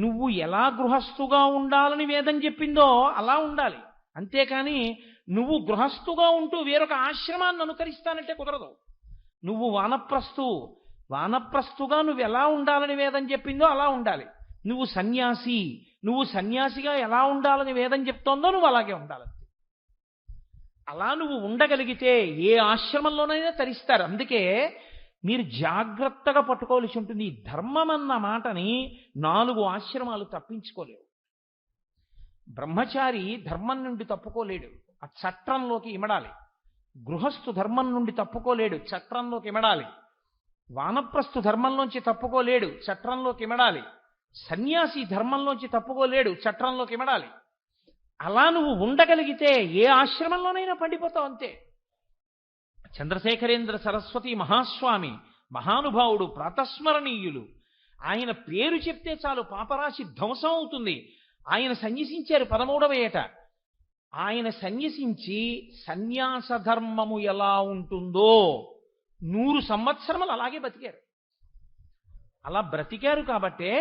నువ్వు ఎలా గృహస్థుగా ఉండాలని వేదం చెప్పిందో అలా ఉండాలి. అంతేకాని నువ్వు గృహస్థుగా ఉంటూ వేరొక ఆశ్రమాన్ని అనుకరిస్తానంటే కుదరదు. నువ్వు వానప్రస్థుగా నువ్వు ఎలా ఉండాలని వేదం చెప్పిందో అలా ఉండాలి. నువ్వు సన్యాసిగా ఎలా ఉండాలని వేదం చెప్తోందో నువ్వు అలాగే ఉండాలి. అలా నువ్వు ఉండగలిగితే ఏ ఆశ్రమంలోనైనా తరిస్తారు. అందుకే మీరు జాగ్రత్తగా పట్టుకోవాల్సి ఉంటుంది. ఈ ధర్మం అన్న మాటని 4 ఆశ్రమాలు తప్పించుకోలేవు. బ్రహ్మచారి ధర్మం నుండి తప్పుకోలేడు, ఆ చట్రంలోకి ఇమడాలి. గృహస్థు ధర్మం నుండి తప్పుకోలేడు, చట్రంలోకి ఇమడాలి. వానప్రస్థు ధర్మంలోంచి తప్పుకోలేడు, చట్రంలోకి ఇమడాలి. సన్యాసి ధర్మంలోంచి తప్పుకోలేడు, చట్రంలోకి ఇమడాలి. అలా నువ్వు ఉండగలిగితే ఏ ఆశ్రమంలోనైనా పండిపోతావు. అంతే. చంద్రశేఖరేంద్ర సరస్వతి మహాస్వామి మహానుభావుడు, ప్రాతస్మరణీయులు. ఆయన పేరు చెప్తే చాలు పాపరాశి ధ్వంసం అవుతుంది. ఆయన సన్యసించారు 13వ ఏట. ఆయన సన్యసించి సన్యాస ధర్మము ఎలా ఉంటుందో 100 సంవత్సరములు అలాగే బతికారు. అలా బ్రతికారు కాబట్టే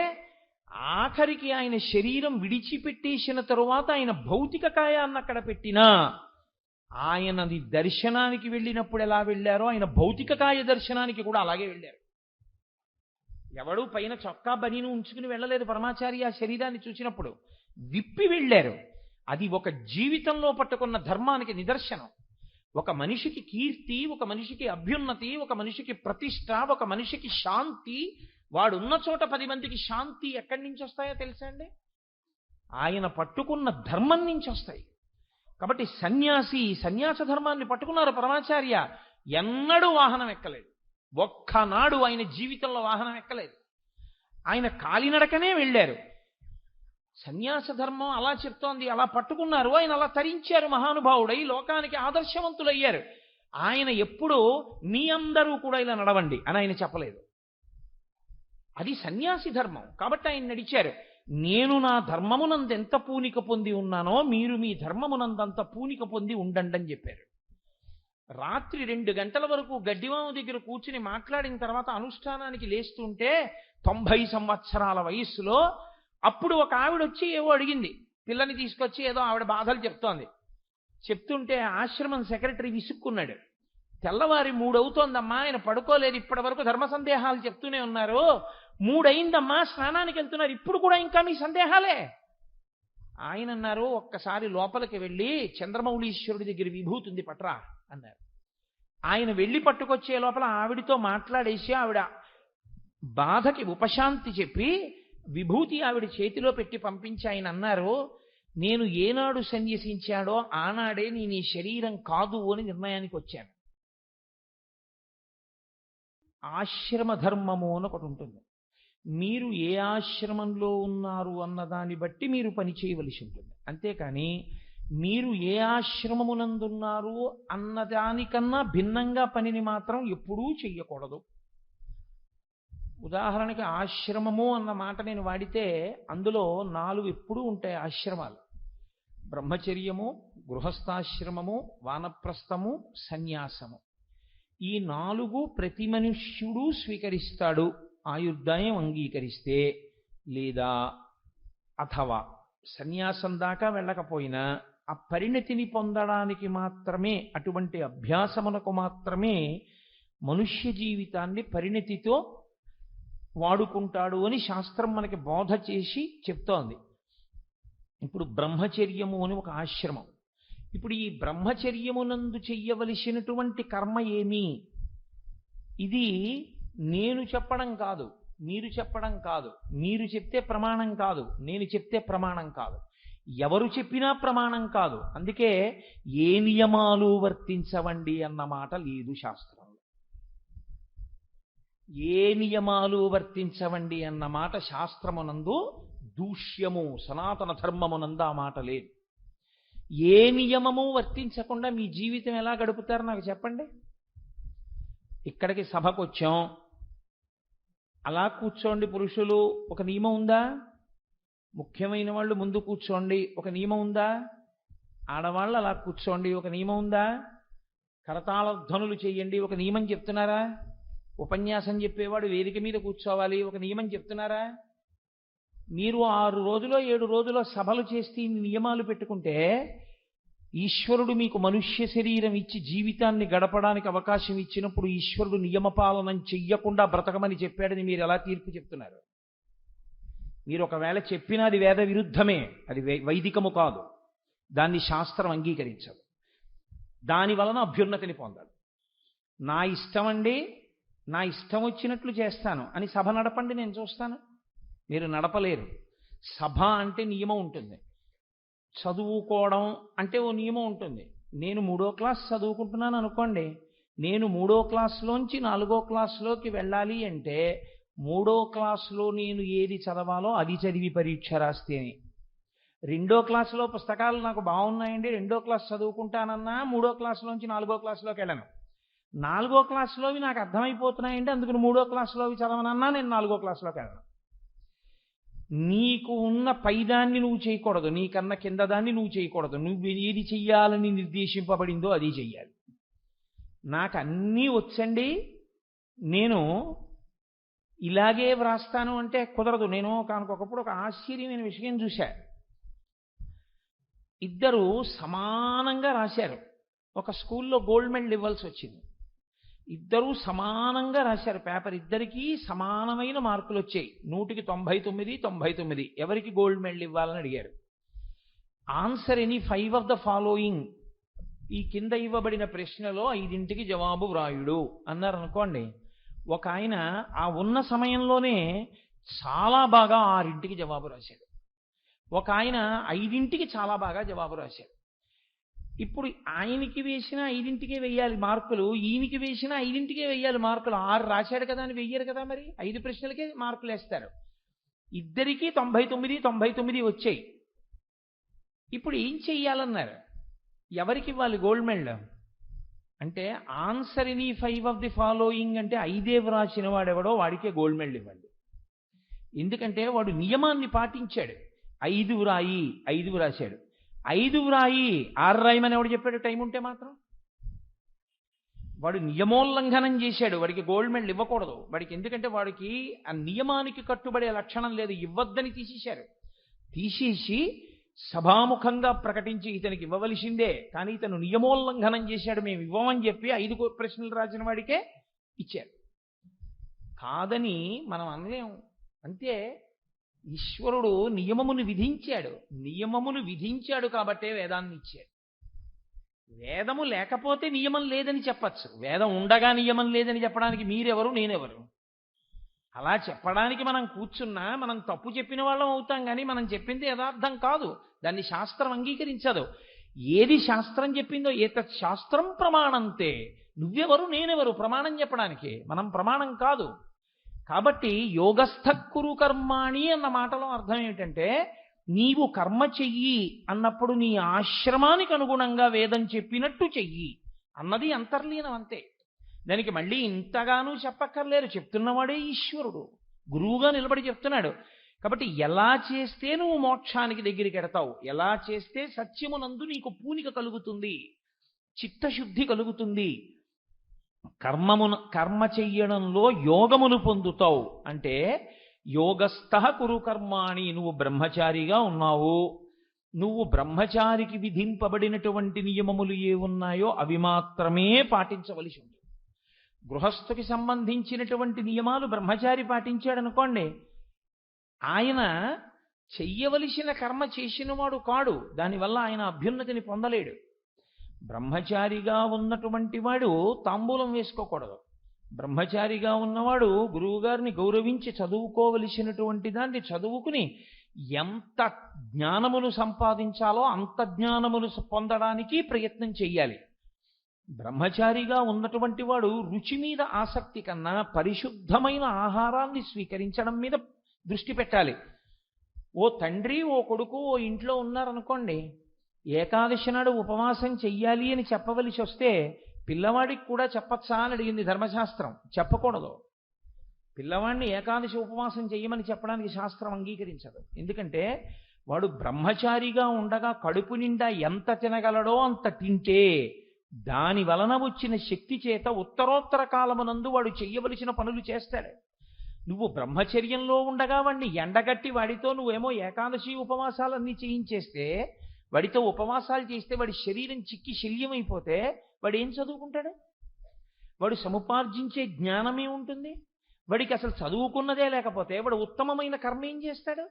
ఆఖరికి ఆయన శరీరం విడిచిపెట్టేసిన తరువాత ఆయన భౌతిక కాయాన్ని అక్కడ పెట్టినా ఆయనది దర్శనానికి వెళ్ళినప్పుడు ఎలా వెళ్ళారో ఆయన భౌతిక కాయ దర్శనానికి కూడా అలాగే వెళ్ళారు. ఎవడూ పైన చొక్కా బనీను ఉంచుకుని వెళ్ళలేదు పరమాచార్య. ఆ శరీరాన్ని చూసినప్పుడు విప్పి వెళ్ళారు. అది ఒక జీవితంలో పట్టుకున్న ధర్మానికి నిదర్శనం. ఒక మనిషికి కీర్తి, ఒక మనిషికి అభ్యున్నతి, ఒక మనిషికి ప్రతిష్ట, ఒక మనిషికి శాంతి, వాడున్న చోట 10 మందికి శాంతి ఎక్కడి నుంచి వస్తాయో తెలుసా అండి? ఆయన పట్టుకున్న ధర్మం నుంచి వస్తాయి. కాబట్టి సన్యాస ధర్మాన్ని పట్టుకున్నారు పరమాచార్య. ఎన్నడూ వాహనం ఎక్కలేదు. ఒక్కనాడు ఆయన జీవితంలో వాహనం ఎక్కలేదు. ఆయన కాలినడకనే వెళ్ళారు. సన్యాస ధర్మం అలా చెప్తోంది. అలా పట్టుకున్నారు. ఆయన అలా తరించారు. మహానుభావుడై లోకానికి ఆదర్శవంతులయ్యారు. ఆయన ఎప్పుడూ మీ అందరూ కూడా ఇలా నడవండి అని ఆయన చెప్పలేదు. అది సన్యాసి ధర్మం. కాబట్టి ఆయన నడిచారు. నేను నా ధర్మమునందు ఎంత పూనిక పొంది ఉన్నానో మీరు మీ ధర్మమునందంత పూనిక పొంది ఉండండి అని చెప్పారు. రాత్రి 2 గంటల వరకు గడ్డివాము దగ్గర కూర్చుని మాట్లాడిన తర్వాత అనుష్ఠానానికి లేస్తుంటే 90 సంవత్సరాల వయస్సులో అప్పుడు ఒక ఆవిడ వచ్చి ఏవో అడిగింది. పిల్లని తీసుకొచ్చి ఏదో ఆవిడ బాధలు చెప్తోంది. చెప్తుంటే ఆశ్రమం సెక్రటరీ విసుక్కున్నాడు. తెల్లవారి 3 అవుతోందమ్మా, ఆయన పడుకోలేదు, ఇప్పటి వరకు ధర్మ సందేహాలు చెప్తూనే ఉన్నారు. 3 అయిందమ్మా, స్నానానికి వెళ్తున్నారు, ఇప్పుడు కూడా ఇంకా మీ సందేహాలే. ఆయన అన్నారు, ఒక్కసారి లోపలికి వెళ్ళి చంద్రమౌళీశ్వరుడి దగ్గర విభూతి ఉంది పట్రా అన్నారు. ఆయన వెళ్ళి పట్టుకొచ్చే లోపల ఆవిడితో మాట్లాడేసి ఆవిడ బాధకి ఉపశాంతి చెప్పి విభూతి ఆవిడ చేతిలో పెట్టి పంపించి ఆయన అన్నారు, నేను ఏనాడు సన్యసించాడో ఆనాడే నేను ఈ శరీరం కాదు అని నిర్ణయానికి వచ్చాను. ఆశ్రమ ధర్మము అని ఒకటి ఉంటుంది. మీరు ఏ ఆశ్రమంలో ఉన్నారు అన్నదాన్ని బట్టి మీరు పని చేయవలసి ఉంటుంది. అంతేకాని మీరు ఏ ఆశ్రమమునందున్నారు అన్నదానికన్నా భిన్నంగా పనిని మాత్రం ఎప్పుడూ చెయ్యకూడదు. ఉదాహరణకి ఆశ్రమము అన్న మాట నేను వాడితే అందులో 4 ఎప్పుడూ ఉంటాయి ఆశ్రమాలు. బ్రహ్మచర్యము, గృహస్థాశ్రమము, వానప్రస్థము, సన్యాసము. ఈ 4 ప్రతి మనుష్యుడు స్వీకరిస్తాడు ఆయుర్దాయం అంగీకరిస్తే. లేదా అథవా సన్యాసం దాకా వెళ్ళకపోయినా ఆ పరిణతిని పొందడానికి మాత్రమే, అటువంటి అభ్యాసమునకు మాత్రమే మనుష్య జీవితాన్ని పరిణతితో వాడుకుంటాడు అని శాస్త్రం మనకి బోధ చేసి చెప్తోంది. ఇప్పుడు బ్రహ్మచర్యము అని ఒక ఆశ్రమం. ఇప్పుడు ఈ బ్రహ్మచర్యమునందు చెయ్యవలసినటువంటి కర్మ ఏమి? ఇది నేను చెప్పడం కాదు, మీరు చెప్పడం కాదు, మీరు చెప్తే ప్రమాణం కాదు, నేను చెప్తే ప్రమాణం కాదు, ఎవరు చెప్పినా ప్రమాణం కాదు. అందుకే ఏ నియమాలు వర్తించవండి అన్న మాట లేదు శాస్త్రంలో. ఏ నియమాలు వర్తించవండి అన్న మాట శాస్త్రమునందు దూష్యము, సనాతన ధర్మమునందు ఆ మాట లేదు. ఏ నియమము వర్తించకుండా మీ జీవితం ఎలా గడుపుతారో నాకు చెప్పండి. ఇక్కడికి సభకు వచ్చాం, అలా కూర్చోండి పురుషులు, ఒక నియమం ఉందా? ముఖ్యమైన వాళ్ళు ముందు కూర్చోండి, ఒక నియమం ఉందా? ఆడవాళ్ళు అలా కూర్చోండి, ఒక నియమం ఉందా? కరతాళ ధ్వనులు చేయండి, ఒక నియమం చెప్తున్నారా? ఉపన్యాసం చెప్పేవాడు వేదిక మీద కూర్చోవాలి, ఒక నియమం చెప్తున్నారా? మీరు 6 రోజులో 7 రోజులో సభలు చేస్తే ఇన్ని నియమాలు పెట్టుకుంటే ఈశ్వరుడు మీకు మనుష్య శరీరం ఇచ్చి జీవితాన్ని గడపడానికి అవకాశం ఇచ్చినప్పుడు ఈశ్వరుడు నియమపాలనం చెయ్యకుండా బ్రతకమని చెప్పాడని మీరు ఎలా తీర్పు చెప్తున్నారు? మీరు ఒకవేళ చెప్పినా అది వేద విరుద్ధమే, అది వైదికము కాదు, దాన్ని శాస్త్రం అంగీకరించదు. దాని వలన అభ్యున్నతిని పొందాలి. నా ఇష్టం అండి, నా ఇష్టం వచ్చినట్లు చేస్తాను అని సభ నడపండి, నేను చూస్తాను. మీరు నడపలేరు. సభ అంటే నియమం ఉంటుంది, చదువుకోవడం అంటే ఓ నియమం ఉంటుంది. నేను 3వ క్లాస్ చదువుకుంటున్నాను అనుకోండి, నేను 3వ క్లాస్లోంచి 4వ క్లాస్లోకి వెళ్ళాలి అంటే 3వ క్లాస్లో నేను ఏది చదవాలో అది చదివి పరీక్ష రాస్తేనే. 2వ క్లాసులో పుస్తకాలు నాకు బాగున్నాయండి, 2వ క్లాస్ చదువుకుంటానన్నా 3వ క్లాస్లోంచి 4వ క్లాస్లోకి వెళ్ళను. 4వ క్లాస్లోవి నాకు అర్థమైపోతున్నాయండి, అందుకని 3వ క్లాస్లోవి చదవనన్నా నేను 4వ క్లాస్లోకి వెళ్ళను. నీకు ఉన్న పైదాన్ని నువ్వు చేయకూడదు, నీకన్నా కింద దాన్ని నువ్వు చేయకూడదు. నువ్వు ఏది చెయ్యాలని నిర్దేశింపబడిందో అది చెయ్యాలి. నాకు అన్నీ వచ్చండి, నేను ఇలాగే వ్రాస్తాను అంటే కుదరదు. నేను ఒకప్పుడు ఒక ఆశ్చర్యమైన విషయం చూశా. ఇద్దరు సమానంగా రాశారు, ఒక స్కూల్లో గోల్డ్ మెడల్ ఇవ్వాల్సి వచ్చింది. ఇద్దరూ సమానంగా రాశారు పేపర్, ఇద్దరికీ సమానమైన మార్కులు వచ్చాయి, 100కి 99, 99. ఎవరికి గోల్డ్ మెడల్ ఇవ్వాలని అడిగారు. Answer any 5 of the following, ఈ కింద ఇవ్వబడిన ప్రశ్నలో 5ంటికి జవాబు వ్రాయుడు అన్నారు అనుకోండి. ఒక ఆయన ఆ ఉన్న సమయంలోనే చాలా బాగా 6ంటికి జవాబు రాశాడు, ఒక ఆయన 5ంటికి చాలా బాగా జవాబు రాశాడు. ఇప్పుడు ఆయనకి వేసిన 5ంటికే వెయ్యాలి మార్కులు, ఈయనకి వేసిన 5ంటికే వెయ్యాలి మార్కులు. 6 రాశాడు కదా అని వెయ్యరు కదా, మరి 5 ప్రశ్నలకే మార్కులు వేస్తారు. ఇద్దరికీ 99, 99 వచ్చాయి. ఇప్పుడు ఏం చెయ్యాలన్నారు? ఎవరికి ఇవ్వాలి గోల్డ్ మెడల్ అంటే? Answer any 5 of the following అంటే 5 వ్రాసిన వాడెవడో వాడికే గోల్డ్ మెడల్ ఇవ్వండి. ఎందుకంటే వాడు నియమాన్ని పాటించాడు. 5 వ్రాయి, 5 వ్రాశాడు. 5 వ్రాయి 6 రాయమని ఎవడు చెప్పాడు? టైం ఉంటే మాత్రం. వాడు నియమోల్లంఘనం చేశాడు, వాడికి గోల్డ్ మెడల్ ఇవ్వకూడదు వాడికి. ఎందుకంటే వాడికి ఆ నియమానికి కట్టుబడే లక్షణం లేదు, ఇవ్వద్దని తీసేశారు. తీసేసి సభాముఖంగా ప్రకటించి ఇతనికి ఇవ్వవలసిందే, కానీ ఇతను నియమోల్లంఘనం చేశాడు, మేము ఇవ్వమని చెప్పి 5 ప్రశ్నలు రాసిన వాడికే ఇచ్చారు. కాదని మనం అనలేము. అంతే, ఈశ్వరుడు నియమమును విధించాడు, నియమమును విధించాడు కాబట్టే వేదాన్ని ఇచ్చాడు. వేదము లేకపోతే నియమం లేదని చెప్పచ్చు, వేదం ఉండగా నియమం లేదని చెప్పడానికి మీరెవరు, నేనెవరు? అలా చెప్పడానికి మనం కూర్చున్నా మనం తప్పు చెప్పిన వాళ్ళం అవుతాం, కానీ మనం చెప్పింది యథార్థం కాదు, దాన్ని శాస్త్రం అంగీకరించదు. ఏది శాస్త్రం చెప్పిందో ఏతత్ శాస్త్రం ప్రమాణంతే. నువ్వెవరు, నేనెవరు ప్రమాణం చెప్పడానికి? మనం ప్రమాణం కాదు. కాబట్టి యోగస్థ కురు కర్మాణి అన్న మాటలో అర్థం ఏమిటంటే, నీవు కర్మ చెయ్యి అన్నప్పుడు నీ ఆశ్రమానికి అనుగుణంగా వేదం చెప్పినట్టు చెయ్యి అన్నది అంతర్లీనం, అంతే. దానికి మళ్ళీ ఇంతగానూ చెప్పక్కర్లేరు, చెప్తున్నవాడే ఈశ్వరుడు, గురువుగా నిలబడి చెప్తున్నాడు. కాబట్టి ఎలా చేస్తే నువ్వు మోక్షానికి దగ్గరికి ఎడతావు, ఎలా చేస్తే సత్యమునందు నీకు పూనిక కలుగుతుంది, చిత్తశుద్ధి కలుగుతుంది, కర్మ చెయ్యడంలో యోగమును పొందుతావు అంటే, యోగస్థ కురు కర్మాణి, నువ్వు బ్రహ్మచారిగా ఉన్నావు, నువ్వు బ్రహ్మచారికి విధింపబడినటువంటి నియమములు ఏ ఉన్నాయో అవి మాత్రమే పాటించవలసి ఉంది. గృహస్థుకి సంబంధించినటువంటి నియమాలు బ్రహ్మచారి పాటించాడనుకోండి, ఆయన చెయ్యవలసిన కర్మ చేసినవాడు కాడు, దానివల్ల ఆయన అభ్యున్నతిని పొందలేడు. బ్రహ్మచారిగా ఉన్నటువంటి వాడు తాంబూలం వేసుకోకూడదు. బ్రహ్మచారిగా ఉన్నవాడు గురువుగారిని గౌరవించి చదువుకోవలసినటువంటి దాన్ని చదువుకుని ఎంత జ్ఞానమును సంపాదించాలో అంత జ్ఞానమును పొందడానికి ప్రయత్నం చెయ్యాలి. బ్రహ్మచారిగా ఉన్నటువంటి వాడు రుచి మీద ఆసక్తి కన్నా పరిశుద్ధమైన ఆహారాన్ని స్వీకరించడం మీద దృష్టి పెట్టాలి. ఓ తండ్రి ఓ కొడుకు ఓ ఇంట్లో ఉన్నారనుకోండి, ఏకాదశి నాడు ఉపవాసం చెయ్యాలి అని చెప్పవలసి వస్తే పిల్లవాడికి కూడా చెప్పచ్చా అని అడిగింది ధర్మశాస్త్రం. చెప్పకూడదు. పిల్లవాడిని ఏకాదశి ఉపవాసం చెయ్యమని చెప్పడానికి శాస్త్రం అంగీకరించదు. ఎందుకంటే వాడు బ్రహ్మచారిగా ఉండగా కడుపు నిండా ఎంత తినగలడో అంత తింటే దాని వలన వచ్చిన శక్తి చేత ఉత్తరోత్తర కాలమునందు వాడు చెయ్యవలసిన పనులు చేస్తాడు. నువ్వు బ్రహ్మచర్యంలో ఉండగా వాడిని ఎండగట్టి వాడితో నువ్వేమో ఏకాదశి ఉపవాసాలన్నీ చేయించేస్తే, వాడితో ఉపవాసాలు చేస్తే వాడి శరీరం చిక్కి శల్యమైపోతే వాడు ఏం చదువుకుంటాడు? వాడు సముపార్జించే జ్ఞానమే ఉంటుంది. వాడికి అసలు చదువుకున్నదే లేకపోతే వాడు ఉత్తమమైన కర్మ ఏం చేస్తాడు?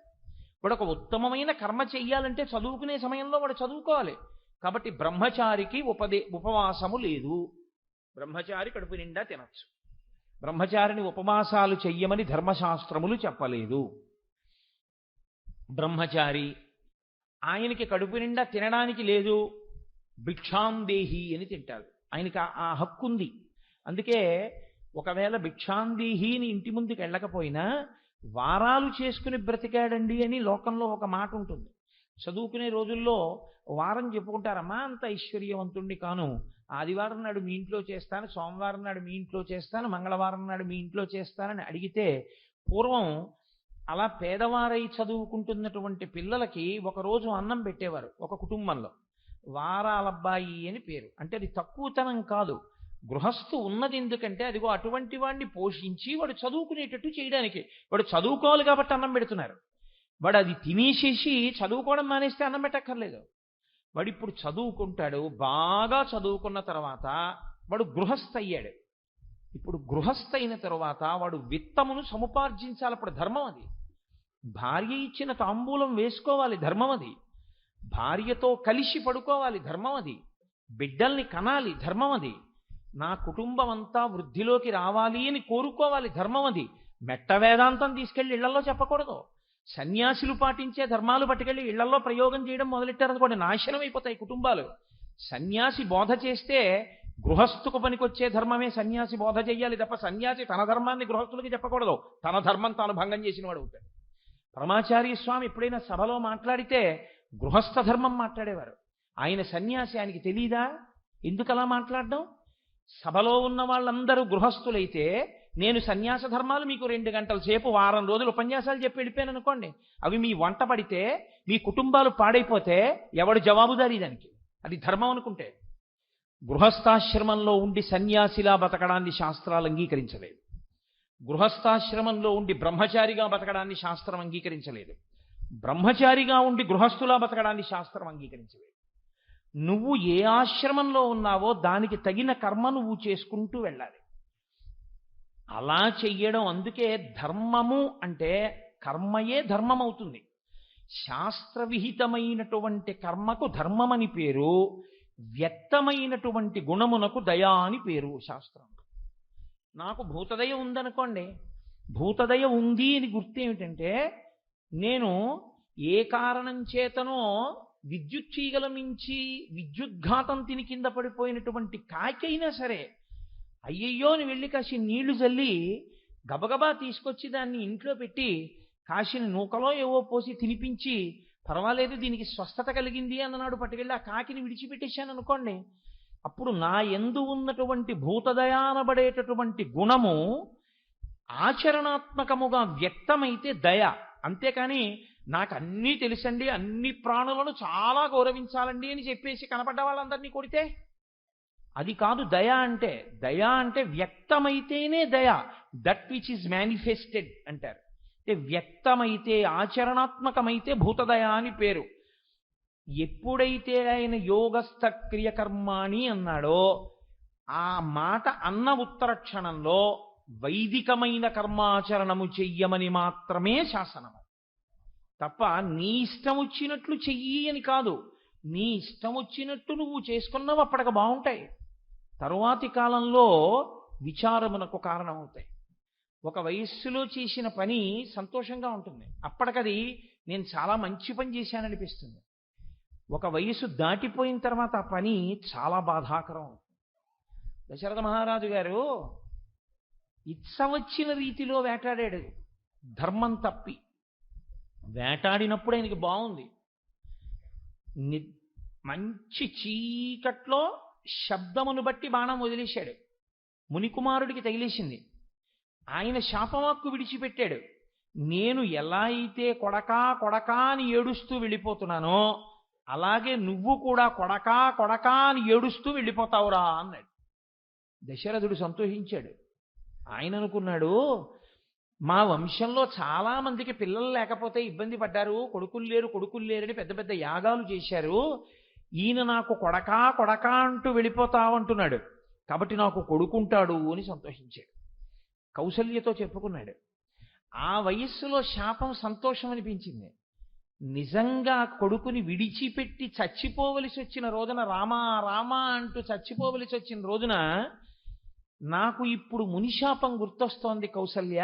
వాడు ఒక ఉత్తమమైన కర్మ చెయ్యాలంటే చదువుకునే సమయంలో వాడు చదువుకోవాలి. కాబట్టి బ్రహ్మచారికి ఉపవాసము లేదు. బ్రహ్మచారి కడుపు నిండా తినచ్చు. బ్రహ్మచారిని ఉపవాసాలు చెయ్యమని ధర్మశాస్త్రములు చెప్పలేదు. బ్రహ్మచారి ఆయనకి కడుపు నిండా తినడానికి లేదు, భిక్షాందేహి అని తింటాడు. ఆయనకి ఆ హక్కు ఉంది. అందుకే ఒకవేళ భిక్షాందేహిని ఇంటి ముందుకు వెళ్ళకపోయినా వారాలు చేసుకుని బ్రతికాడండి అని లోకంలో ఒక మాట ఉంటుంది. చదువుకునే రోజుల్లో వారం చెప్పుకుంటారమ్మా, అంత ఐశ్వర్యవంతుణ్ణి కాను, ఆదివారం నాడు మీ ఇంట్లో చేస్తాను, సోమవారం నాడు మీ ఇంట్లో చేస్తాను, మంగళవారం నాడు మీ ఇంట్లో చేస్తానని అడిగితే, పూర్వం అలా పేదవారై చదువుకుంటున్నటువంటి పిల్లలకి ఒకరోజు అన్నం పెట్టేవారు ఒక కుటుంబంలో. వారాలబ్బాయి అని పేరు. అంటే అది తక్కువతనం కాదు. గృహస్థు ఉన్నది ఎందుకంటే అదిగో అటువంటి వాడిని పోషించి వాడు చదువుకునేటట్టు చేయడానికి. వాడు చదువుకోవాలి కాబట్టి అన్నం పెడుతున్నారు. వాడు అది తినేసేసి చదువుకోవడం మానేస్తే అన్నం పెట్టక్కర్లేదు. వాడు ఇప్పుడు చదువుకుంటాడు. బాగా చదువుకున్న తర్వాత వాడు గృహస్థ అయ్యాడు. ఇప్పుడు గృహస్థ అయిన తర్వాత వాడు విత్తమును సముపార్జించాలి. అప్పుడు ధర్మం అది. భార్య ఇచ్చిన తాంబూలం వేసుకోవాలి, ధర్మం అది. భార్యతో కలిసి పడుకోవాలి, ధర్మం అది. బిడ్డల్ని కనాలి, ధర్మం అది. నా కుటుంబం అంతా వృద్ధిలోకి రావాలి అని కోరుకోవాలి, ధర్మం అది. మెట్ట వేదాంతం తీసుకెళ్లి ఇళ్లలో చెప్పకూడదు. సన్యాసులు పాటించే ధర్మాలు పట్టుకెళ్ళి ఇళ్లలో ప్రయోగం చేయడం మొదలెట్టారనుకోండి, నాశనం అయిపోతాయి కుటుంబాలు. సన్యాసి బోధ చేస్తే గృహస్థుకు పనికొచ్చే ధర్మమే సన్యాసి బోధ చెయ్యాలి తప్ప సన్యాసి తన ధర్మాన్ని గృహస్థులకి చెప్పకూడదు. తన ధర్మం తాను భంగం చేసిన వాడు అవుతాడు. పరమాచార్య స్వామి ఎప్పుడైనా సభలో మాట్లాడితే గృహస్థ ధర్మం మాట్లాడేవారు. ఆయన సన్యాసి, ఆయనకి తెలీదా ఎందుకు అలా మాట్లాడడం? సభలో ఉన్న వాళ్ళందరూ గృహస్థులైతే నేను సన్యాస ధర్మాలు మీకు 2 గంటల సేపు వారం రోజులు ఉపన్యాసాలు చెప్పి వెళ్ళిపోయాను అనుకోండి, అవి మీ వంట పడితే మీ కుటుంబాలు పాడైపోతే ఎవడు జవాబుదారీ దానికి? అది ధర్మం అనుకుంటే. గృహస్థాశ్రమంలో ఉండి సన్యాసిలా బతకడాన్ని శాస్త్రాలు అంగీకరించలేదు. గృహస్థాశ్రమంలో ఉండి బ్రహ్మచారిగా బతకడాన్ని శాస్త్రం అంగీకరించలేదు. బ్రహ్మచారిగా ఉండి గృహస్థులా బతకడాన్ని శాస్త్రం అంగీకరించలేదు. నువ్వు ఏ ఆశ్రమంలో ఉన్నావో దానికి తగిన కర్మ నువ్వు చేసుకుంటూ వెళ్ళాలి. అలా చెయ్యడం. అందుకే ధర్మము అంటే కర్మయే ధర్మం అవుతుంది. శాస్త్రవిహితమైనటువంటి కర్మకు ధర్మమని పేరు, వ్యక్తమైనటువంటి గుణమునకు దయా అని పేరు శాస్త్రం. నాకు భూతదయ ఉందనుకోండి, భూతదయ ఉంది అని గుర్తేమిటంటే, నేను ఏ కారణం చేతనో విద్యుత్ తీగల మించి విద్యుద్ఘాతం తిని కింద పడిపోయినటువంటి కాకైనా సరే అయ్యయ్యో అని వెళ్ళి కాసి నీళ్లు చల్లి గబగబా తీసుకొచ్చి దాన్ని ఇంట్లో పెట్టి కాసిన నూకలో ఏవో పోసి తినిపించి పర్వాలేదు దీనికి స్వస్థత కలిగింది అన్ననాడు పట్టుకెళ్ళి ఆ కాకిని విడిచిపెట్టేశాను అనుకోండి, అప్పుడు నా యందు ఉన్నటువంటి భూతదయ అనబడేటటువంటి గుణము ఆచరణాత్మకముగా వ్యక్తమైతే దయ. అంతేకాని నాకు అన్నీ తెలుసండి, అన్ని ప్రాణులను చాలా గౌరవించాలండి అని చెప్పేసి కనపడ్డ వాళ్ళందరినీ కొడితే అది కాదు దయ అంటే. దయ అంటే వ్యక్తమైతేనే దయ. దట్ విచ్ ఈజ్ మేనిఫెస్టెడ్ అంటారు. అంటే వ్యక్తమైతే, ఆచరణాత్మకమైతే భూతదయ అని పేరు. ఎప్పుడైతే ఆయన యోగస్థ క్రియకర్మాణి అన్నాడో ఆ మాట అన్న ఉత్తర క్షణంలో వైదికమైన కర్మాచరణము చెయ్యమని మాత్రమే శాసనము తప్ప నీ ఇష్టం వచ్చినట్లు చెయ్యి అని కాదు. నీ ఇష్టం వచ్చినట్టు నువ్వు చేసుకున్నావు, అప్పటికి బాగుంటాయి, తరువాతి కాలంలో విచారమునకు కారణమవుతాయి. ఒక వయస్సులో చేసిన పని సంతోషంగా ఉంటుంది, అప్పటికది నేను చాలా మంచి పని చేశాననిపిస్తుంది. ఒక వయసు దాటిపోయిన తర్వాత ఆ పని చాలా బాధాకరం అవుతుంది. దశరథ మహారాజు గారు ఇచ్చవచ్చిన రీతిలో వేటాడాడు, ధర్మం తప్పి. వేటాడినప్పుడు ఆయనకి బాగుంది. మంచి చీకట్లో శబ్దమును బట్టి బాణం వదిలేశాడు. మునికుమారుడికి తగిలేసింది. ఆయన శాపవాక్కు విడిచిపెట్టాడు. నేను ఎలా అయితే కొడకా కొడకా అని ఏడుస్తూ వెళ్ళిపోతున్నానో అలాగే నువ్వు కూడా కొడకా కొడకా అని ఏడుస్తూ వెళ్ళిపోతావురా అన్నాడు. దశరథుడు సంతోషించాడు. ఆయన అనుకున్నాడు, మా వంశంలో చాలా మందికి పిల్లలు లేకపోతే ఇబ్బంది పడ్డారు, కొడుకులు లేరని పెద్ద పెద్ద యాగాలు చేశారు. ఈయన నాకు కొడకా కొడకా అంటూ వెళ్ళిపోతావంటున్నాడు, కాబట్టి నాకు కొడుకుంటాడు అని సంతోషించాడు. కౌసల్యతో చెప్పుకున్నాడు. ఆ వయస్సులో శాపం సంతోషం అనిపించింది. నిజంగా కొడుకుని విడిచిపెట్టి చచ్చిపోవలసి వచ్చిన రోజున, రామా రామా అంటూ చచ్చిపోవలసి వచ్చిన రోజున, నాకు ఇప్పుడు మునిశాపం గుర్తొస్తోంది కౌసల్య.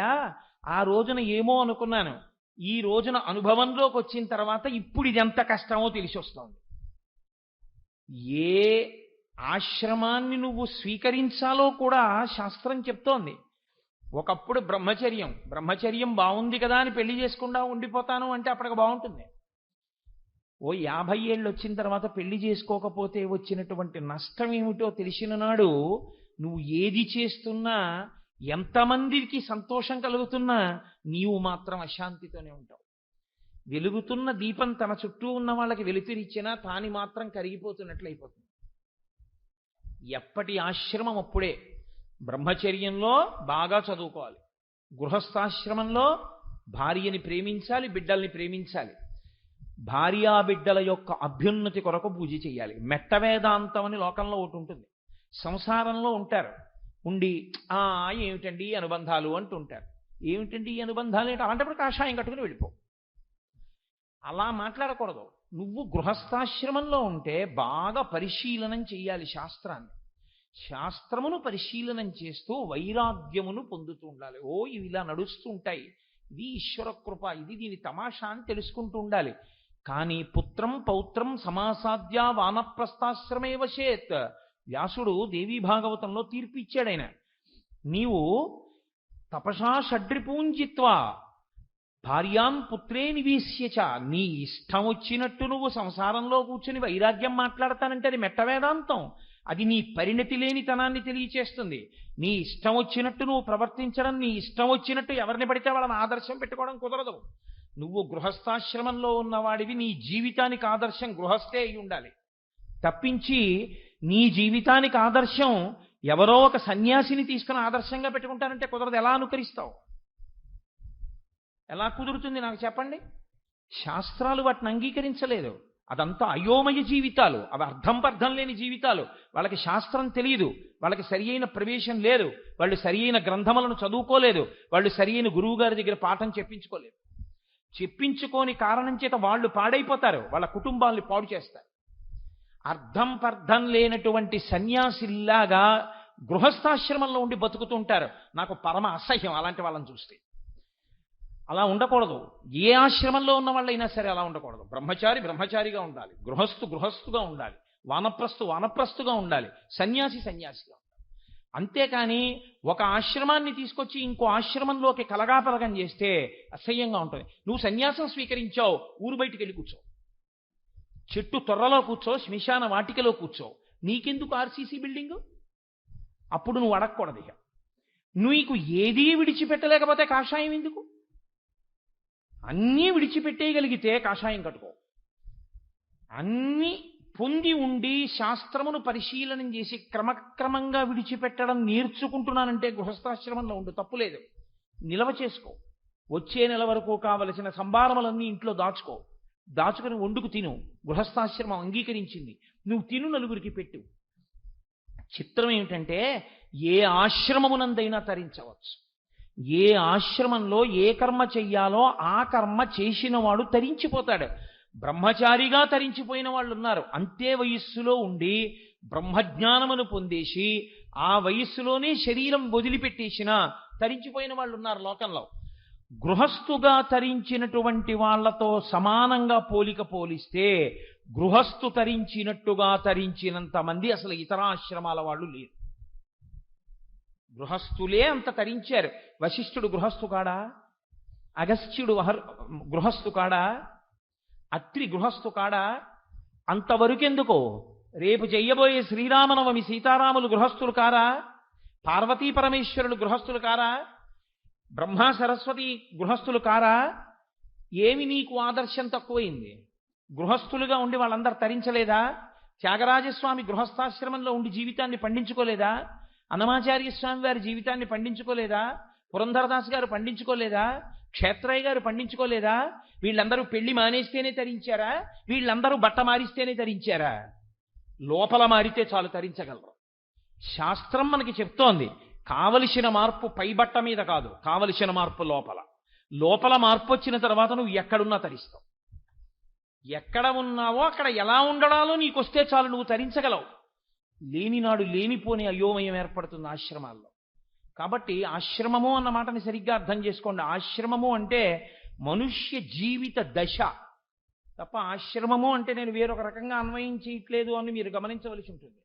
ఆ రోజున ఏమో అనుకున్నాను, ఈ రోజున అనుభవంలోకి వచ్చిన తర్వాత ఇప్పుడు ఇది ఎంత కష్టమో తెలిసి వస్తోంది. ఏ ఆశ్రమాన్ని నువ్వు స్వీకరించాలో కూడా శాస్త్రం చెప్తోంది. ఒకప్పుడు బ్రహ్మచర్యం బాగుంది కదా అని పెళ్లి చేసుకుండా ఉండిపోతాను అంటే అప్పటికి బాగుంటుంది. ఓ 50 ఏళ్ళు వచ్చిన తర్వాత పెళ్లి చేసుకోకపోతే వచ్చినటువంటి నష్టం ఏమిటో తెలిసిన నాడు నువ్వు ఏది చేస్తున్నా, ఎంతమందికి సంతోషం కలుగుతున్నా, నీవు మాత్రం అశాంతితోనే ఉంటావు. వెలుగుతున్న దీపం తన చుట్టూ ఉన్న వాళ్ళకి వెలుతురిచ్చినా తాని మాత్రం కరిగిపోతున్నట్లయిపోతుంది. ఎప్పటి ఆశ్రమం అప్పుడే. బ్రహ్మచర్యంలో బాగా చదువుకోవాలి, గృహస్థాశ్రమంలో భార్యని ప్రేమించాలి, బిడ్డల్ని ప్రేమించాలి, భార్యాబిడ్డల యొక్క అభ్యున్నతి కొరకు పూజ చేయాలి. మెట్ట వేదాంతం అని లోకంలో ఒకటి ఉంటుంది. సంసారంలో ఉంటారు, ఉండి ఏమిటండి అనుబంధాలు అంటుంటారు. ఏమిటండి ఈ అనుబంధాలు ఏంటి అలాంటప్పుడు కాషాయం కట్టుకుని వెళ్ళిపో. అలా మాట్లాడకూడదు. నువ్వు గృహస్థాశ్రమంలో ఉంటే బాగా పరిశీలనం చెయ్యాలి శాస్త్రాన్ని. శాస్త్రమును పరిశీలనం చేస్తూ వైరాగ్యమును పొందుతూ ఉండాలి. ఇవి ఇలా నడుస్తూ ఉంటాయి, ఇది ఈశ్వర కృప, ఇది దీని తమాషా అని తెలుసుకుంటూ ఉండాలి. కానీ పుత్రం పౌత్రం సమాసాద్య వానప్రస్థాశ్రమే వశేత్. వ్యాసుడు దేవీ భాగవతంలో తీర్పు ఇచ్చాడు. ఆయన, నీవు తపసా షడ్రిపూంజిత్వా భార్యాన్ పుత్రే నివేశ్యచ, నీ ఇష్టం వచ్చినట్టు నువ్వు సంసారంలో కూర్చుని వైరాగ్యం మాట్లాడతానంటే అది మెట్ట వేదాంతం. అది నీ పరిణతి లేనితనాన్ని తెలియచేస్తుంది. నీ ఇష్టం వచ్చినట్టు నువ్వు ప్రవర్తించడం, నీ ఇష్టం వచ్చినట్టు ఎవరిని పడితే వాళ్ళని ఆదర్శం పెట్టుకోవడం కుదరదు. నువ్వు గృహస్థాశ్రమంలో ఉన్నవాడివి, నీ జీవితానికి ఆదర్శం గృహస్థే అయి ఉండాలి. తప్పించి నీ జీవితానికి ఆదర్శం ఎవరో ఒక సన్యాసిని తీసుకుని ఆదర్శంగా పెట్టుకుంటానంటే కుదరదు. ఎలా అనుకరిస్తావు? ఎలా కుదురుతుంది నాకు చెప్పండి? శాస్త్రాలు వాటిని అంగీకరించలేదు. అదంతా అయోమయ జీవితాలు, అవి అర్థం లేని జీవితాలు. వాళ్ళకి శాస్త్రం తెలియదు, వాళ్ళకి సరి అయిన ప్రవేశం లేదు, వాళ్ళు సరి అయిన గ్రంథములను చదువుకోలేదు, వాళ్ళు సరి అయిన గురువు గారి దగ్గర పాఠం చెప్పించుకోలేదు. చెప్పించుకోని కారణం చేత వాళ్ళు పాడైపోతారు, వాళ్ళ కుటుంబాల్ని పాడు చేస్తారు. అర్థం లేనటువంటి సన్యాసిల్లాగా గృహస్థాశ్రమంలో ఉండి బతుకుతుంటారు. నాకు పరమ అసహ్యం అలాంటి వాళ్ళని చూస్తే. అలా ఉండకూడదు. ఏ ఆశ్రమంలో ఉన్న వాళ్ళైనా సరే అలా ఉండకూడదు. బ్రహ్మచారిగా ఉండాలి, గృహస్థుగా ఉండాలి, వానప్రస్థుగా ఉండాలి, సన్యాసిగా ఉండాలి. అంతేకాని ఒక ఆశ్రమాన్ని తీసుకొచ్చి ఇంకో ఆశ్రమంలోకి కలగాపలగం చేస్తే అసహ్యంగా ఉంటుంది. నువ్వు సన్యాసం స్వీకరించావు, ఊరు బయటికి వెళ్ళి కూర్చో, చెట్టు తొర్రలో కూర్చో, శ్మశాన వాటికలో కూర్చో. నీకెందుకు ఆర్సీసీ బిల్డింగు? అప్పుడు నువ్వు అడగకూడదు. ఇక నీకు ఏదీ విడిచిపెట్టలేకపోతే కాషాయం ఎందుకు? అన్నీ విడిచిపెట్టేయగలిగితే కాషాయం కట్టుకో. అన్నీ పొంది ఉండి శాస్త్రమును పరిశీలనం చేసి క్రమక్రమంగా విడిచిపెట్టడం నేర్చుకుంటున్నానంటే గృహస్థాశ్రమంలో ఉండు, తప్పులేదు. నిలవ చేసుకో. వచ్చే నెల వరకు కావలసిన సంభారములన్నీ ఇంట్లో దాచుకుని వండుకు తిను. గృహస్థాశ్రమం అంగీకరించింది. నువ్వు తిను, నలుగురికి పెట్టు. చిత్రం ఏమిటంటే ఏ ఆశ్రమమునందైనా తరించవచ్చు. ఏ ఆశ్రమంలో ఏ కర్మ చెయ్యాలో ఆ కర్మ చేసిన వాడు తరించిపోతాడు. బ్రహ్మచారిగా తరించిపోయిన వాళ్ళు ఉన్నారు. అంతే వయస్సులో ఉండి బ్రహ్మజ్ఞానమును పొందేసి ఆ వయస్సులోనే శరీరం వదిలిపెట్టేసిన తరించిపోయిన వాళ్ళు ఉన్నారు లోకంలో. గృహస్థుగా తరించినటువంటి వాళ్లతో సమానంగా పోలిస్తే గృహస్థు తరించినట్టుగా తరించినంత మంది అసలు ఇతర ఆశ్రమాల వాళ్ళు లేరు. గృహస్థులే అంత తరించారు. వశిష్ఠుడు గృహస్థు కాడా? అగస్త్యుడు గృహస్థు కాడా? అత్రి గృహస్థు కాడా? అంతవరకెందుకో రేపు చెయ్యబోయే శ్రీరామనవమి సీతారాములు గృహస్థులు కారా? పార్వతీ పరమేశ్వరులు గృహస్థులు కారా? బ్రహ్మ సరస్వతి గృహస్థులు కారా? ఏమి నీకు ఆదర్శం తక్కువైంది? గృహస్థులుగా ఉండి వాళ్ళందరూ తరించలేదా? త్యాగరాజస్వామి గృహస్థాశ్రమంలో ఉండి జీవితాన్ని పండించుకోలేదా? అన్నమాచార్య స్వామి వారి జీవితాన్ని పండించుకోలేదా? పురంధరదాస్ గారు పండించుకోలేదా? క్షేత్రయ్య గారు పండించుకోలేదా? వీళ్ళందరూ పెళ్లి మానేస్తేనే తరించారా? వీళ్ళందరూ బట్ట మారిస్తేనే తరించారా? లోపల మారితే చాలు తరించగలరు. శాస్త్రం మనకి చెప్తోంది, కావలసిన మార్పు పై బట్ట మీద కాదు, కావలసిన మార్పు లోపల. లోపల మార్పు వచ్చిన తర్వాత నువ్వు ఎక్కడున్నా తరిస్తావు. ఎక్కడ ఉన్నావో అక్కడ ఎలా ఉండడాలో నీకొస్తే చాలు, నువ్వు తరించగలవు. లేనినాడు లేనిపోని అయోమయం ఏర్పడుతుంది ఆశ్రమాల్లో. కాబట్టి ఆశ్రమము అన్న మాటని సరిగ్గా అర్థం చేసుకోండి. ఆశ్రమము అంటే మనుష్య జీవిత దశ తప్ప ఆశ్రమము అంటే నేను వేరొక రకంగా అన్వయం చేయట్లేదు అని మీరు గమనించవలసి ఉంటుంది.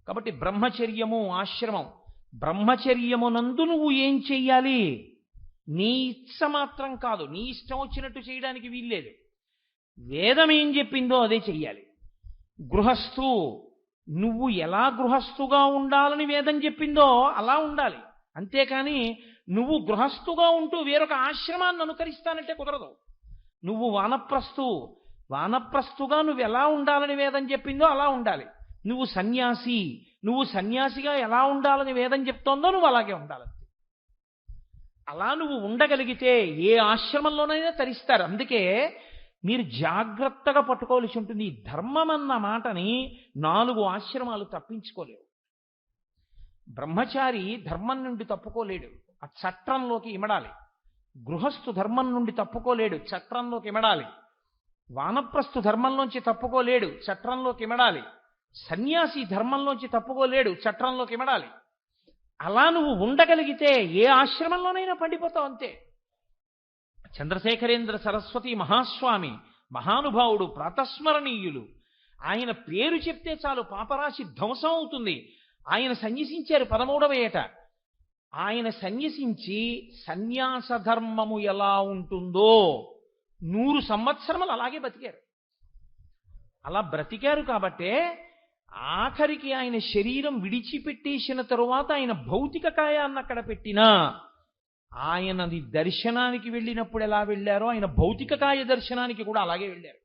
కాబట్టి బ్రహ్మచర్యము, ఆశ్రమం. బ్రహ్మచర్యమునందు నువ్వు ఏం చెయ్యాలి? నీ ఇచ్చ మాత్రం కాదు, నీ ఇష్టం వచ్చినట్టు చేయడానికి వీల్లేదు. వేదం ఏం చెప్పిందో అదే చెయ్యాలి. గృహస్థు, నువ్వు ఎలా గృహస్థుగా ఉండాలని వేదం చెప్పిందో అలా ఉండాలి. అంతేకాని నువ్వు గృహస్థుగా ఉంటూ వేరొక ఆశ్రమాన్ని అనుకరిస్తానంటే కుదరదు. నువ్వు వానప్రస్థుగా నువ్వు ఎలా ఉండాలని వేదం చెప్పిందో అలా ఉండాలి. నువ్వు సన్యాసిగా ఎలా ఉండాలని వేదం చెప్తోందో నువ్వు అలాగే ఉండాలి. అలా నువ్వు ఉండగలిగితే ఏ ఆశ్రమంలోనైనా తరిస్తారు. అందుకే మీరు జాగ్రత్తగా పట్టుకోవాల్సి ఉంటుంది. ఈ ధర్మం అన్న మాటని 4 ఆశ్రమాలు తప్పించుకోలేవు. బ్రహ్మచారి ధర్మం నుండి తప్పుకోలేడు, ఆ చట్రంలోకి ఇమడాలి. గృహస్థు ధర్మం నుండి తప్పుకోలేడు, చట్రంలోకి ఇమడాలి. వానప్రస్థు ధర్మంలోంచి తప్పుకోలేడు, చట్రంలోకి ఇమడాలి. సన్యాసి ధర్మంలోంచి తప్పుకోలేడు, చట్రంలోకి ఇమడాలి. అలా నువ్వు ఉండగలిగితే ఏ ఆశ్రమంలోనైనా పండిపోతావు అంతే. చంద్రశేఖరేంద్ర సరస్వతి మహాస్వామి మహానుభావుడు, ప్రాతస్మరణీయులు. ఆయన పేరు చెప్తే చాలు పాపరాశి ధ్వంసం అవుతుంది. ఆయన సన్యసించారు 13వ ఏట. ఆయన సన్యసించి సన్యాస ధర్మము ఎలా ఉంటుందో 100 సంవత్సరములు అలాగే బతికారు. అలా బ్రతికారు కాబట్టే ఆఖరికి ఆయన శరీరం విడిచిపెట్టేసిన తరువాత ఆయన భౌతిక కాయాన్ని అక్కడ పెట్టినా ఆయనది దర్శనానికి వెళ్ళినప్పుడు ఎలా వెళ్ళారో ఆయన భౌతిక కాయ దర్శనానికి కూడా అలాగే వెళ్ళారు.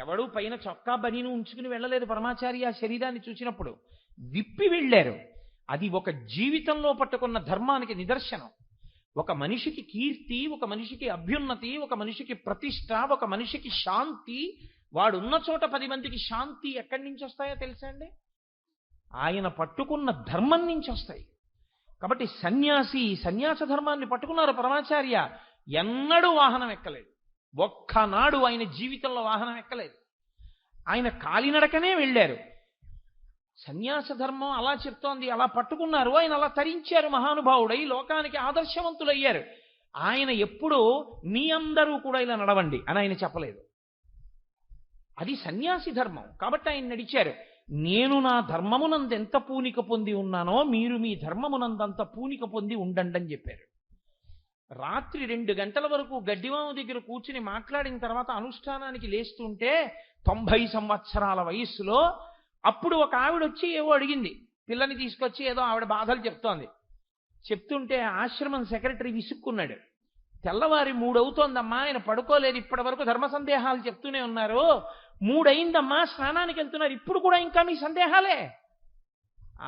ఎవడూ పైన చొక్కా బనీను ఉంచుకుని వెళ్ళలేదు పరమాచార్య. ఆ శరీరాన్ని చూసినప్పుడు విప్పి వెళ్ళారు. అది ఒక జీవితంలో పట్టుకున్న ధర్మానికి నిదర్శనం. ఒక మనిషికి కీర్తి, ఒక మనిషికి అభ్యున్నతి, ఒక మనిషికి ప్రతిష్ట, ఒక మనిషికి శాంతి, వాడున్న చోట 10 మందికి శాంతి ఎక్కడి నుంచి వస్తాయో తెలుసా అండి? ఆయన పట్టుకున్న ధర్మం నుంచి వస్తాయి. కాబట్టి సన్యాస ధర్మాన్ని పట్టుకున్నారు పరమాచార్య. ఎన్నడూ వాహనం ఎక్కలేదు, ఒక్కనాడు ఆయన జీవితంలో వాహనం ఎక్కలేదు. ఆయన కాలినడకనే వెళ్ళారు. సన్యాస ధర్మం అలా చెప్తోంది, అలా పట్టుకున్నారు. ఆయన అలా తరించారు, మహానుభావుడై లోకానికి ఆదర్శవంతులయ్యారు. ఆయన ఎప్పుడూ మీ అందరూ కూడా ఇలా నడవండి అని ఆయన చెప్పలేదు. అది సన్యాసి ధర్మం కాబట్టి ఆయన నడిచారు. నేను నా ధర్మమునందెంత పూనిక పొంది ఉన్నానో మీరు మీ ధర్మమునందంత పూనిక పొంది ఉండండి అని చెప్పారు. రాత్రి 2 గంటల వరకు గడ్డివాము దగ్గర కూర్చుని మాట్లాడిన తర్వాత అనుష్ఠానానికి లేస్తుంటే 90 సంవత్సరాల వయస్సులో అప్పుడు ఒక ఆవిడ వచ్చి ఏవో అడిగింది. పిల్లని తీసుకొచ్చి ఏదో ఆవిడ బాధలు చెప్తోంది. చెప్తుంటే ఆశ్రమం సెక్రటరీ విసుక్కున్నాడు. తెల్లవారి 3 అవుతోందమ్మా, ఆయన పడుకోలేదు, ఇప్పటి వరకు ధర్మ సందేహాలు చెప్తూనే ఉన్నారు. 3 అయిందమ్మా, స్నానానికి వెళ్తున్నారు, ఇప్పుడు కూడా ఇంకా మీ సందేహాలే.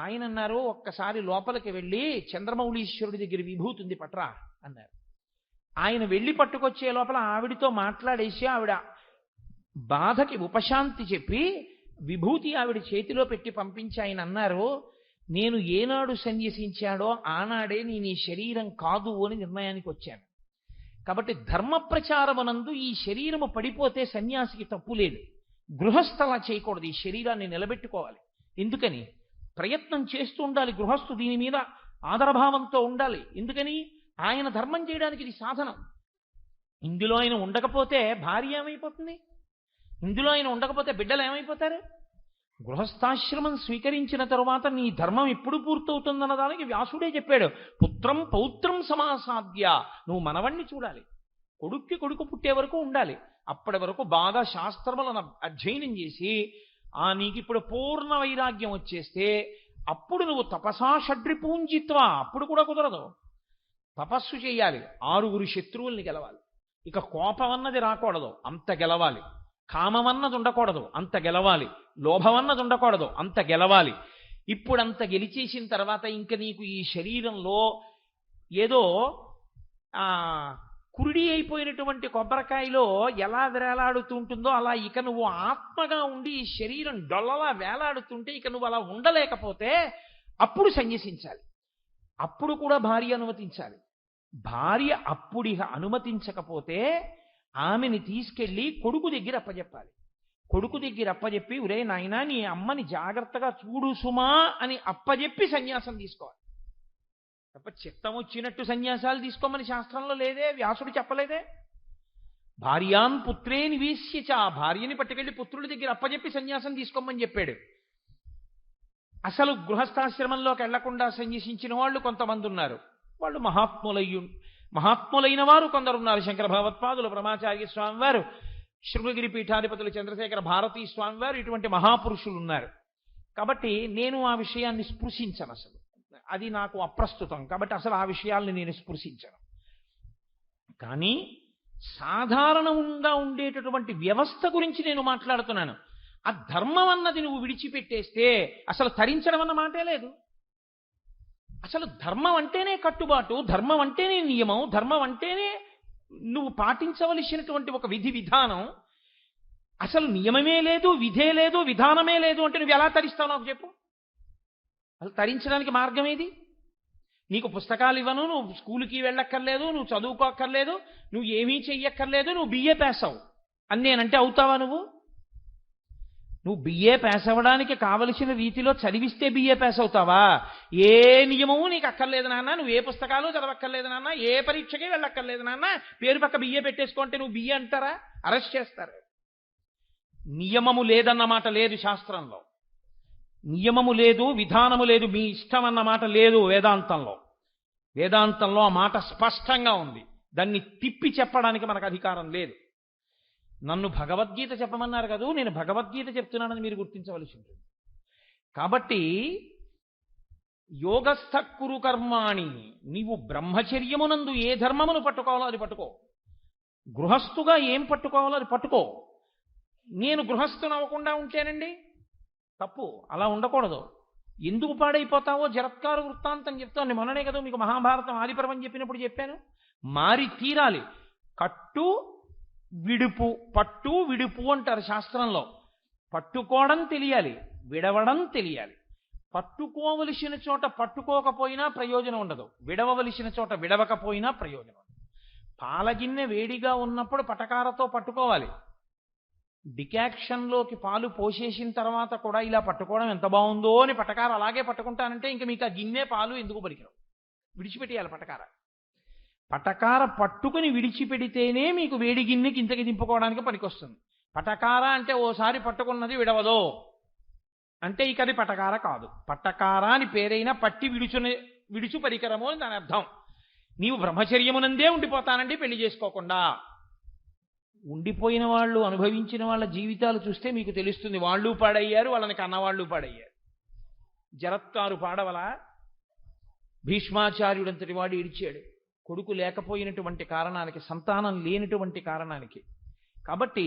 ఆయన అన్నారు, ఒక్కసారి లోపలికి వెళ్ళి చంద్రమౌళీశ్వరుడి దగ్గర విభూతి ఉంది పట్రా అన్నారు. ఆయన వెళ్ళి పట్టుకొచ్చే లోపల ఆవిడితో మాట్లాడేసి ఆవిడ బాధకి ఉపశాంతి చెప్పి విభూతి ఆవిడ చేతిలో పెట్టి పంపించి ఆయన అన్నారు, నేను ఏనాడు సన్యసించాడో ఆనాడే నేను ఈ శరీరం కాదు అని నిర్ణయానికి వచ్చాను. కాబట్టి ధర్మ ప్రచారమునందు ఈ శరీరము పడిపోతే సన్యాసికి తప్పు లేదు. గృహస్థలా చేయకూడదు, ఈ శరీరాన్ని నిలబెట్టుకోవాలి. ఎందుకని? ప్రయత్నం చేస్తూ ఉండాలి. గృహస్థు దీని మీద ఆదరభావంతో ఉండాలి. ఎందుకని? ఆయన ధర్మం చేయడానికి ఇది సాధనం. ఇందులో ఆయన ఉండకపోతే భార్య ఏమైపోతుంది? ఇందులో ఆయన ఉండకపోతే బిడ్డలు ఏమైపోతారు? గృహస్థాశ్రమం స్వీకరించిన తరువాత నీ ధర్మం ఎప్పుడు పూర్తవుతుందన్న దానికి వ్యాసుడే చెప్పాడు. పుత్రం పౌత్రం సమాసాద్య. నువ్వు మనవణ్ణి చూడాలి, కొడుక్కి కొడుకు పుట్టే వరకు ఉండాలి. అప్పటి వరకు బాగా శాస్త్రములను అధ్యయనం చేసి నీకు ఇప్పుడు పూర్ణ వైరాగ్యం వచ్చేస్తే అప్పుడు నువ్వు తపసా షడ్రిపూంజిత్వ. అప్పుడు కూడా కుదరదు, తపస్సు చేయాలి. 6 శత్రువుల్ని గెలవాలి. ఇక కోపం అన్నది రాకూడదు, అంత గెలవాలి. కామం అన్నది ఉండకూడదు, అంత గెలవాలి. లోభం అన్నది ఉండకూడదు, అంత గెలవాలి. ఇప్పుడంత గెలిచేసిన తర్వాత ఇంక నీకు ఈ శరీరంలో ఏదో ఆ కురుడి అయిపోయినటువంటి కొబ్బరికాయలో ఎలా వేలాడుతుంటుందో అలా ఇక నువ్వు ఆత్మగా ఉండి ఈ శరీరం డొల్లలా వేలాడుతుంటే ఇక నువ్వు అలా ఉండలేకపోతే అప్పుడు సన్యసించాలి. అప్పుడు కూడా భార్య అనుమతించాలి. భార్య అప్పుడిక అనుమతించకపోతే ఆమెని తీసుకెళ్ళి కొడుకు దగ్గర అప్పచెప్పాలి. కొడుకు దగ్గర అప్పచెప్పి, ఒరే నాయనా నీ అమ్మని జాగ్రత్తగా చూడు సుమా అని అప్పచెప్పి సన్యాసం తీసుకోవాలి. తప్ప చిత్తం వచ్చినట్టు సన్యాసాలు తీసుకోమని శాస్త్రంలో లేదే, వ్యాసుడు చెప్పలేదే. భార్యాన్ పుత్రే నివేశ్యచ, భార్యని పట్టుకెళ్ళి పుత్రుడి దగ్గర అప్పచెప్పి సన్యాసం తీసుకోమని చెప్పాడు. అసలు గృహస్థాశ్రమంలోకి వెళ్లకుండా సన్యసించిన వాళ్ళు కొంతమంది ఉన్నారు. వాళ్ళు మహాత్ములైన వారు కొందరున్నారు. శంకర భగవత్పాదులు, బ్రహ్మాచార్య స్వామి వారు, శృంగగిరి పీఠాధిపతులు చంద్రశేఖర భారతీ స్వామి వారు, ఇటువంటి మహాపురుషులు ఉన్నారు. కాబట్టి నేను ఆ విషయాన్ని స్పృశించను. అసలు అది నాకు అప్రస్తుతం కాబట్టి అసలు ఆ విషయాల్ని నేను స్పృశించను. కానీ సాధారణంగా ఉండేటటువంటి వ్యవస్థ గురించి నేను మాట్లాడుతున్నాను. ఆ ధర్మం అన్నది నువ్వు విడిచిపెట్టేస్తే అసలు తరించడం అన్న మాటే లేదు. అసలు ధర్మం అంటేనే కట్టుబాటు, ధర్మం అంటేనే నియమం, ధర్మం అంటేనే నువ్వు పాటించవలసినటువంటి ఒక విధి విధానం. అసలు నియమమే లేదు, విధే లేదు, విధానమే లేదు అంటే నువ్వు ఎలా తరిస్తావు నాకు చెప్పు. అసలు తరించడానికి మార్గం ఏది? నీకు పుస్తకాలు ఇవ్వను, నువ్వు స్కూల్కి వెళ్ళక్కర్లేదు, నువ్వు చదువుకోక్కర్లేదు, నువ్వు ఏమీ చెయ్యక్కర్లేదు, నువ్వు బిఏ పాస్ అవ్వు అని నేనంటే అవుతావా? నువ్వు బిఏ పాస్ అవ్వడానికి కావలసిన రీతిలో చదివిస్తే బిఏ పాస్ అవుతావా? ఏ నియమము నీకు అక్కర్లేదు నాన్న, నువ్వు ఏ పుస్తకాలు చదవక్కర్లేదు నాన్న, ఏ పరీక్షకి వెళ్ళక్కర్లేదు నాన్న, పేరు పక్క బిఏ పెట్టేసుకుంటే నువ్వు బిఏ అంటారా? అరెస్ట్ చేస్తారు. నియమము లేదన్నమాట లేదు శాస్త్రంలో. నియమము లేదు, విధానము లేదు, మీ ఇష్టం అన్నమాట లేదు వేదాంతంలో. వేదాంతంలో ఆ మాట స్పష్టంగా ఉంది. దాన్ని తిప్పి చెప్పడానికి మనకు అధికారం లేదు. నన్ను భగవద్గీత చెప్పమన్నారు కదా, నేను భగవద్గీత చెప్తున్నానని మీరు గుర్తించవలసి ఉంటుంది. కాబట్టి యోగస్థ కురు కర్మాణి, నీవు బ్రహ్మచర్యమునందు ఏ ధర్మమును పట్టుకోవాలో అది పట్టుకో. గృహస్థుగా ఏం పట్టుకోవాలో అది పట్టుకో. నేను గృహస్థును అవ్వకుండా ఉంటేనండి తప్పు, అలా ఉండకూడదు. ఎందుకు పాడైపోతావో జరత్కారు వృత్తాంతం చెప్తాను. మొన్ననే కదా మీకు మహాభారతం ఆదిపర్వం చెప్పినప్పుడు చెప్పాను. మారి తీరాలి. కట్టు విడుపు, పట్టు విడుపు అంటారు శాస్త్రంలో. పట్టుకోవడం తెలియాలి, విడవడం తెలియాలి. పట్టుకోవలసిన చోట పట్టుకోకపోయినా ప్రయోజనం ఉండదు, విడవవలసిన చోట విడవకపోయినా ప్రయోజనం ఉండదు. పాలగిన్నె వేడిగా ఉన్నప్పుడు పటకారతో పట్టుకోవాలి. డికాక్షన్లోకి పాలు పోసేసిన తర్వాత కూడా ఇలా పట్టుకోవడం ఎంత బాగుందో అని పటకార అలాగే పట్టుకుంటానంటే ఇంక మీకు ఆ గిన్నె పాలు ఎందుకు పలికినాం? విడిచిపెట్టేయాలి పటకార. పటకార పట్టుకుని విడిచిపెడితేనే మీకు వేడి గిన్నెకి ఇంతకి దింపుకోవడానికి పనికొస్తుంది. పటకార అంటే ఓసారి పట్టుకున్నది విడవదో అంటే ఇక అది పటకార కాదు. పట్టకార అని పేరైనా పట్టి విడుచు పరికరము అని దాని అర్థం. నీవు బ్రహ్మచర్యమునందే ఉండిపోతానండి పెళ్లి చేసుకోకుండా. ఉండిపోయిన వాళ్ళు, అనుభవించిన వాళ్ళ జీవితాలు చూస్తే మీకు తెలుస్తుంది. వాళ్ళు పాడయ్యారు, వాళ్ళని కన్నవాళ్ళు పాడయ్యారు. జరత్కారు పాడవలా? భీష్మాచార్యుడంతటి వాడు ఏడిచాడు కొడుకు లేకపోయినటువంటి కారణానికి, సంతానం లేనటువంటి కారణానికి. కాబట్టి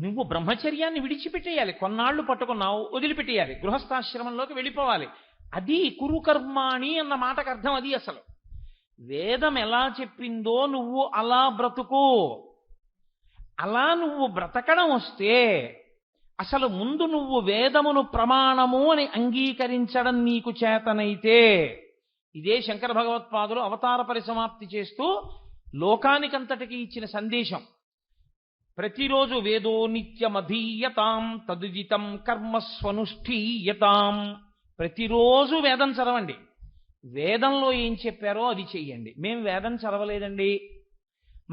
నువ్వు బ్రహ్మచర్యాన్ని విడిచిపెట్టేయాలి. కొన్నాళ్ళు పట్టుకున్నావు, వదిలిపెట్టేయాలి, గృహస్థాశ్రమంలోకి వెళ్ళిపోవాలి. అది కురుకర్మాణి అన్న మాటకు అర్థం అది. అసలు వేదం ఎలా చెప్పిందో నువ్వు అలా బ్రతుకు. అలా నువ్వు బ్రతకడం వస్తే అసలు ముందు నువ్వు వేదమును ప్రమాణము అని అంగీకరించడం నీకు చేతనైతే, ఇదే శంకర భగవత్పాదులు అవతార పరిసమాప్తి చేస్తూ లోకానికంతటికి ఇచ్చిన సందేశం. ప్రతిరోజు వేదో నిత్యమధీయతాం తదుదితం కర్మస్వనుష్ఠీయతాం. ప్రతిరోజు వేదం చదవండి. వేదంలో ఏం చెప్పారో అది చెయ్యండి. మేము వేదం చదవలేదండి,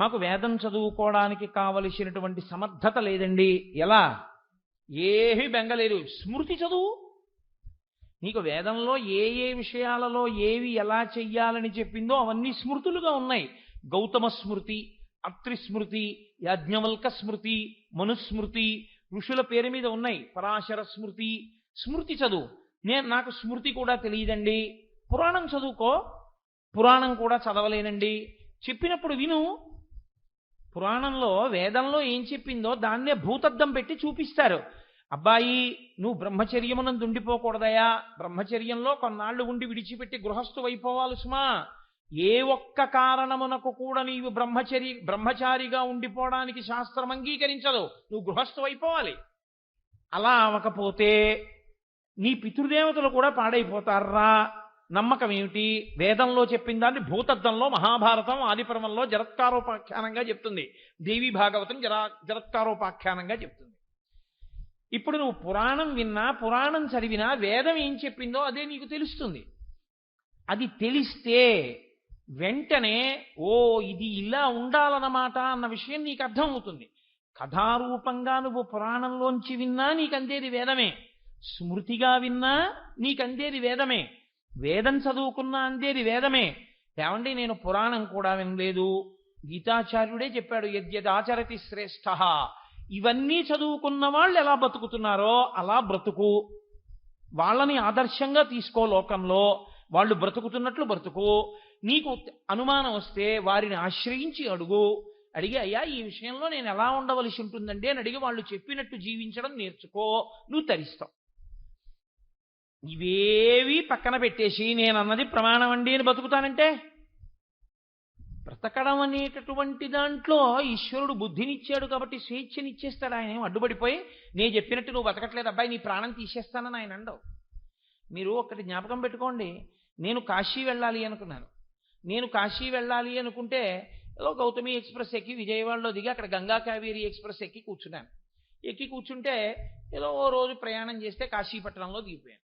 మాకు వేదం చదువుకోవడానికి కావలసినటువంటి సమర్థత లేదండి. ఎలా? ఏమీ బెంగలేదు, స్మృతి చదువు. నీకు వేదంలో ఏ ఏ విషయాలలో ఏవి ఎలా చెయ్యాలని చెప్పిందో అవన్నీ స్మృతులుగా ఉన్నాయి. గౌతమ స్మృతి, అత్రి స్మృతి, యాజ్ఞవల్క స్మృతి, మనుస్మృతి, ఋషుల పేరు మీద ఉన్నాయి. పరాశర స్మృతి. స్మృతి చదువు. నాకు స్మృతి కూడా తెలియదండి, పురాణం చదువుకో. పురాణం కూడా చదవలేనండి, చెప్పినప్పుడు విను. పురాణంలో వేదంలో ఏం చెప్పిందో దాన్నే భూతద్దం పెట్టి చూపిస్తారు. అబ్బాయి నువ్వు బ్రహ్మచర్యమునందు ఉండిపోకూడదయా, బ్రహ్మచర్యంలో కొన్నాళ్లు ఉండి విడిచిపెట్టి గృహస్థు అయిపోవాలి సుమా, ఏ ఒక్క కారణమునకు కూడా నీవు బ్రహ్మచారిగా ఉండిపోవడానికి శాస్త్రం అంగీకరించదు, నువ్వు గృహస్థు అయిపోవాలి. అలా అవ్వకపోతే నీ పితృదేవతలు కూడా పాడైపోతారా. నమ్మకం ఏమిటి? వేదంలో చెప్పిన దాన్ని భూతద్దంలో మహాభారతం ఆదిపర్వంలో జరత్కారోపాఖ్యానంగా చెప్తుంది, దేవి భాగవతం జరత్కారోపాఖ్యానంగా చెప్తుంది. ఇప్పుడు నువ్వు పురాణం విన్నా, పురాణం చదివినా, వేదం ఏం చెప్పిందో అదే నీకు తెలుస్తుంది. అది తెలిస్తే వెంటనే ఓ ఇది ఇలా ఉండాలన్నమాట అన్న విషయం నీకు అర్థం అవుతుంది. కథారూపంగా నువ్వు పురాణంలోంచి విన్నా నీకు అందేది వేదమే, స్మృతిగా విన్నా నీకు అందేది వేదమే, వేదం చదువుకున్నా అందేది వేదమే. ఏమండి నేను పురాణం కూడా వినలేదు, గీతాచార్యుడే చెప్పాడు యద్యదాచరతి శ్రేష్ఠ. ఇవన్నీ చదువుకున్న వాళ్ళు ఎలా బతుకుతున్నారో అలా బ్రతుకు, వాళ్ళని ఆదర్శంగా తీసుకో, లోకంలో వాళ్ళు బ్రతుకుతున్నట్లు బ్రతుకు. నీకు అనుమానం వస్తే వారిని ఆశ్రయించి అడుగు, అడిగి అయ్యా ఈ విషయంలో నేను ఎలా ఉండవలసి ఉంటుందండి అని అడిగి వాళ్ళు చెప్పినట్టు జీవించడం నేర్చుకో, నువ్వు తరిస్తావు. ఇవేవి పక్కన పెట్టేసి నేను అన్నది ప్రమాణం అండి అని బతుకుతానంటే, బ్రతకడం అనేటటువంటి దాంట్లో ఈశ్వరుడు బుద్ధినిచ్చాడు కాబట్టి స్వేచ్ఛనిచ్చేస్తాడు. ఆయన ఏం అడ్డుపడిపోయి నేను చెప్పినట్టు నువ్వు బతకట్లేదు అబ్బాయి నీ ప్రాణం తీసేస్తానని ఆయన అండవు. మీరు ఒకటి జ్ఞాపకం పెట్టుకోండి, నేను కాశీ వెళ్ళాలి అనుకున్నాను. నేను కాశీ వెళ్ళాలి అనుకుంటే ఏదో గౌతమి ఎక్స్ప్రెస్ ఎక్కి విజయవాడలో దిగి అక్కడ గంగా కావేరి ఎక్స్ప్రెస్ ఎక్కి కూర్చున్నాను. ఎక్కి కూర్చుంటే ఏదో ఓ రోజు ప్రయాణం చేస్తే కాశీపట్నంలో దిగిపోయాను.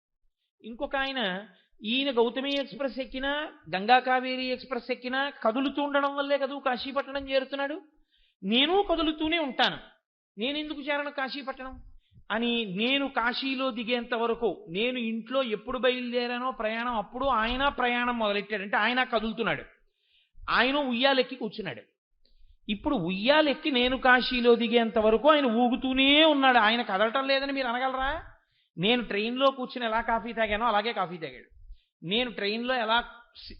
ఇంకొక ఆయన ఈయన గౌతమి ఎక్స్ప్రెస్ ఎక్కినా, గంగా కావేరి ఎక్స్ప్రెస్ ఎక్కినా కదులుతూ ఉండడం వల్లే కదా కాశీపట్నం చేరుతున్నాడు. నేను కదులుతూనే ఉంటాను, నేను ఎందుకు చేరను కాశీపట్నం అని. నేను కాశీలో దిగేంత వరకు, నేను ఇంట్లో ఎప్పుడు బయలుదేరానో ప్రయాణం అప్పుడు ఆయన ప్రయాణం మొదలెట్టాడంటే ఆయన కదులుతున్నాడు, ఆయన ఉయ్యాలెక్కి కూర్చున్నాడు. ఇప్పుడు ఉయ్యాలెక్కి నేను కాశీలో దిగేంత వరకు ఆయన ఊగుతూనే ఉన్నాడు, ఆయన కదలటం లేదని మీరు అనగలరా? నేను ట్రైన్లో కూర్చుని ఎలా కాఫీ తాగానో అలాగే కాఫీ తాగాడు. నేను ట్రైన్లో ఎలా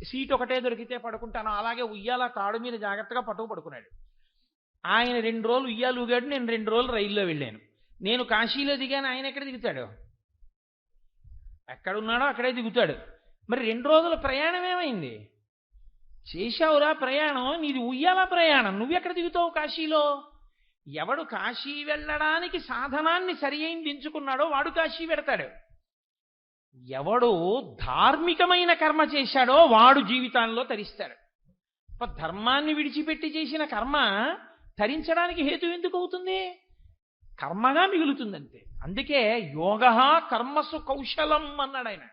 సీట్ ఒకటే దొరికితే పడుకుంటానో అలాగే ఉయ్యాల తాడు మీద జాగ్రత్తగా పట్టుకు పడుకున్నాడు. ఆయన 2 రోజులు ఉయ్యాలు ఊగాడు, నేను 2 రోజులు రైల్లో వెళ్ళాను. నేను కాశీలో దిగాను, ఆయన ఎక్కడ దిగుతాడు? ఎక్కడున్నాడో అక్కడే దిగుతాడు. మరి 2 రోజుల ప్రయాణం ఏమైంది? చేశావురా ప్రయాణం, నీది ఉయ్యాల ప్రయాణం, నువ్వెక్కడ దిగుతావు కాశీలో? ఎవడు కాశీ వెళ్ళడానికి సాధనాన్ని సరి అయింది ఎంచుకున్నాడో వాడు కాశీ వెడతాడు. ఎవడు ధార్మికమైన కర్మ చేశాడో వాడు జీవితాల్లో తరిస్తాడు. ధర్మాన్ని విడిచిపెట్టి చేసిన కర్మ తరించడానికి హేతు ఎందుకు అవుతుంది? కర్మగా మిగులుతుందంతే. అందుకే యోగః కర్మసు కౌశలం అన్నాడు ఆయన.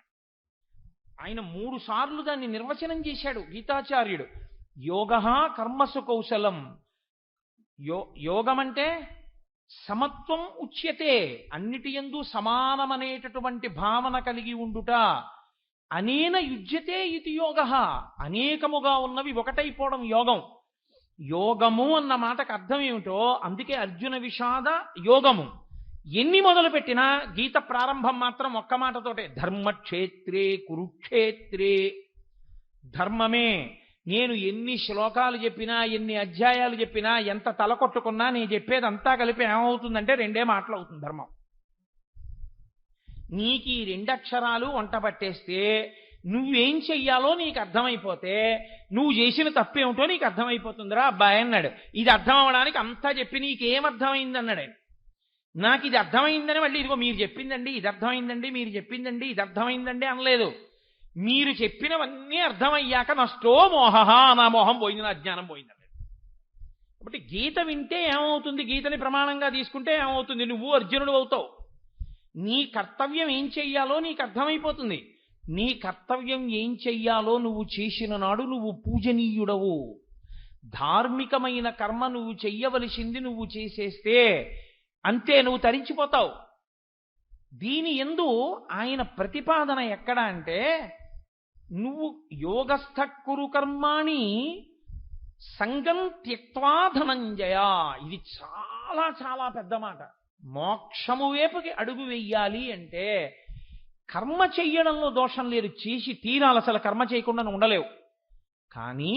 ఆయన 3 సార్లు దాన్ని నిర్వచనం చేశాడు గీతాచార్యుడు. యోగః కర్మసు కౌశలం. యోగం అంటే సమత్వం ఉచ్యతే, అన్నిటి యందు సమానమనేటటువంటి భావన కలిగి ఉండుట. అనేన యుజ్యతే ఇది యోగః, అనేకముగా ఉన్నవి ఒకటైపోవడం యోగం. యోగము అన్న మాటకు అర్థం ఏమిటో అందుకే అర్జున విషాద యోగము. ఎన్ని మొదలుపెట్టినా గీత ప్రారంభం మాత్రం ఒక్క మాటతోటే, ధర్మక్షేత్రే కురుక్షేత్రే. ధర్మమే. నేను ఎన్ని శ్లోకాలు చెప్పినా, ఎన్ని అధ్యాయాలు చెప్పినా, ఎంత తలకొట్టుకున్నా నేను చెప్పేదంతా కలిపి ఏమవుతుందంటే 2 మాటలు అవుతుంది ధర్మం. నీకు ఈ 2 అక్షరాలు వంట పట్టేస్తే నువ్వేం చెయ్యాలో నీకు అర్థమైపోతే నువ్వు చేసిన తప్పేమిటో నీకు అర్థమైపోతుందిరా అబ్బాయి అన్నాడు. ఇది అర్థం అవ్వడానికి అంతా చెప్పి నీకేం అర్థమైంది అన్నాడు ఆయన. నాకు ఇది అర్థమైందని మళ్ళీ ఇదిగో మీరు చెప్పిందండి ఇది అర్థమైందండి, మీరు చెప్పిందండి ఇది అర్థమైందండి అనలేదు. మీరు చెప్పినవన్నీ అర్థమయ్యాక నష్టో మోహ, నా మోహం పోయింది, నా అజ్ఞానం పోయింది అన్నాడు. కాబట్టి గీత వింటే ఏమవుతుంది? గీతని ప్రమాణంగా తీసుకుంటే ఏమవుతుంది? నువ్వు అర్జునుడు అవుతావు. నీ కర్తవ్యం ఏం చెయ్యాలో నీకు అర్థమైపోతుంది. నీ కర్తవ్యం ఏం చెయ్యాలో నువ్వు చేసిన నాడు నువ్వు పూజనీయుడవు. ధార్మికమైన కర్మ నువ్వు చెయ్యవలసింది నువ్వు చేసేస్తే అంతే, నువ్వు తరించిపోతావు. దీని యందు ఆయన ప్రతిపాదన ఎక్కడ అంటే, నువ్వు యోగస్థ కురు కర్మాణి సంగం త్యక్వా ధనంజయ. ఇది చాలా చాలా పెద్ద మాట. మోక్షము వైపుకి అడుగు వెయ్యాలి అంటే కర్మ చెయ్యడంలో దోషం లేదు, చేసి తీరాలి, అసలు కర్మ చేయకుండా ఉండలేవు. కానీ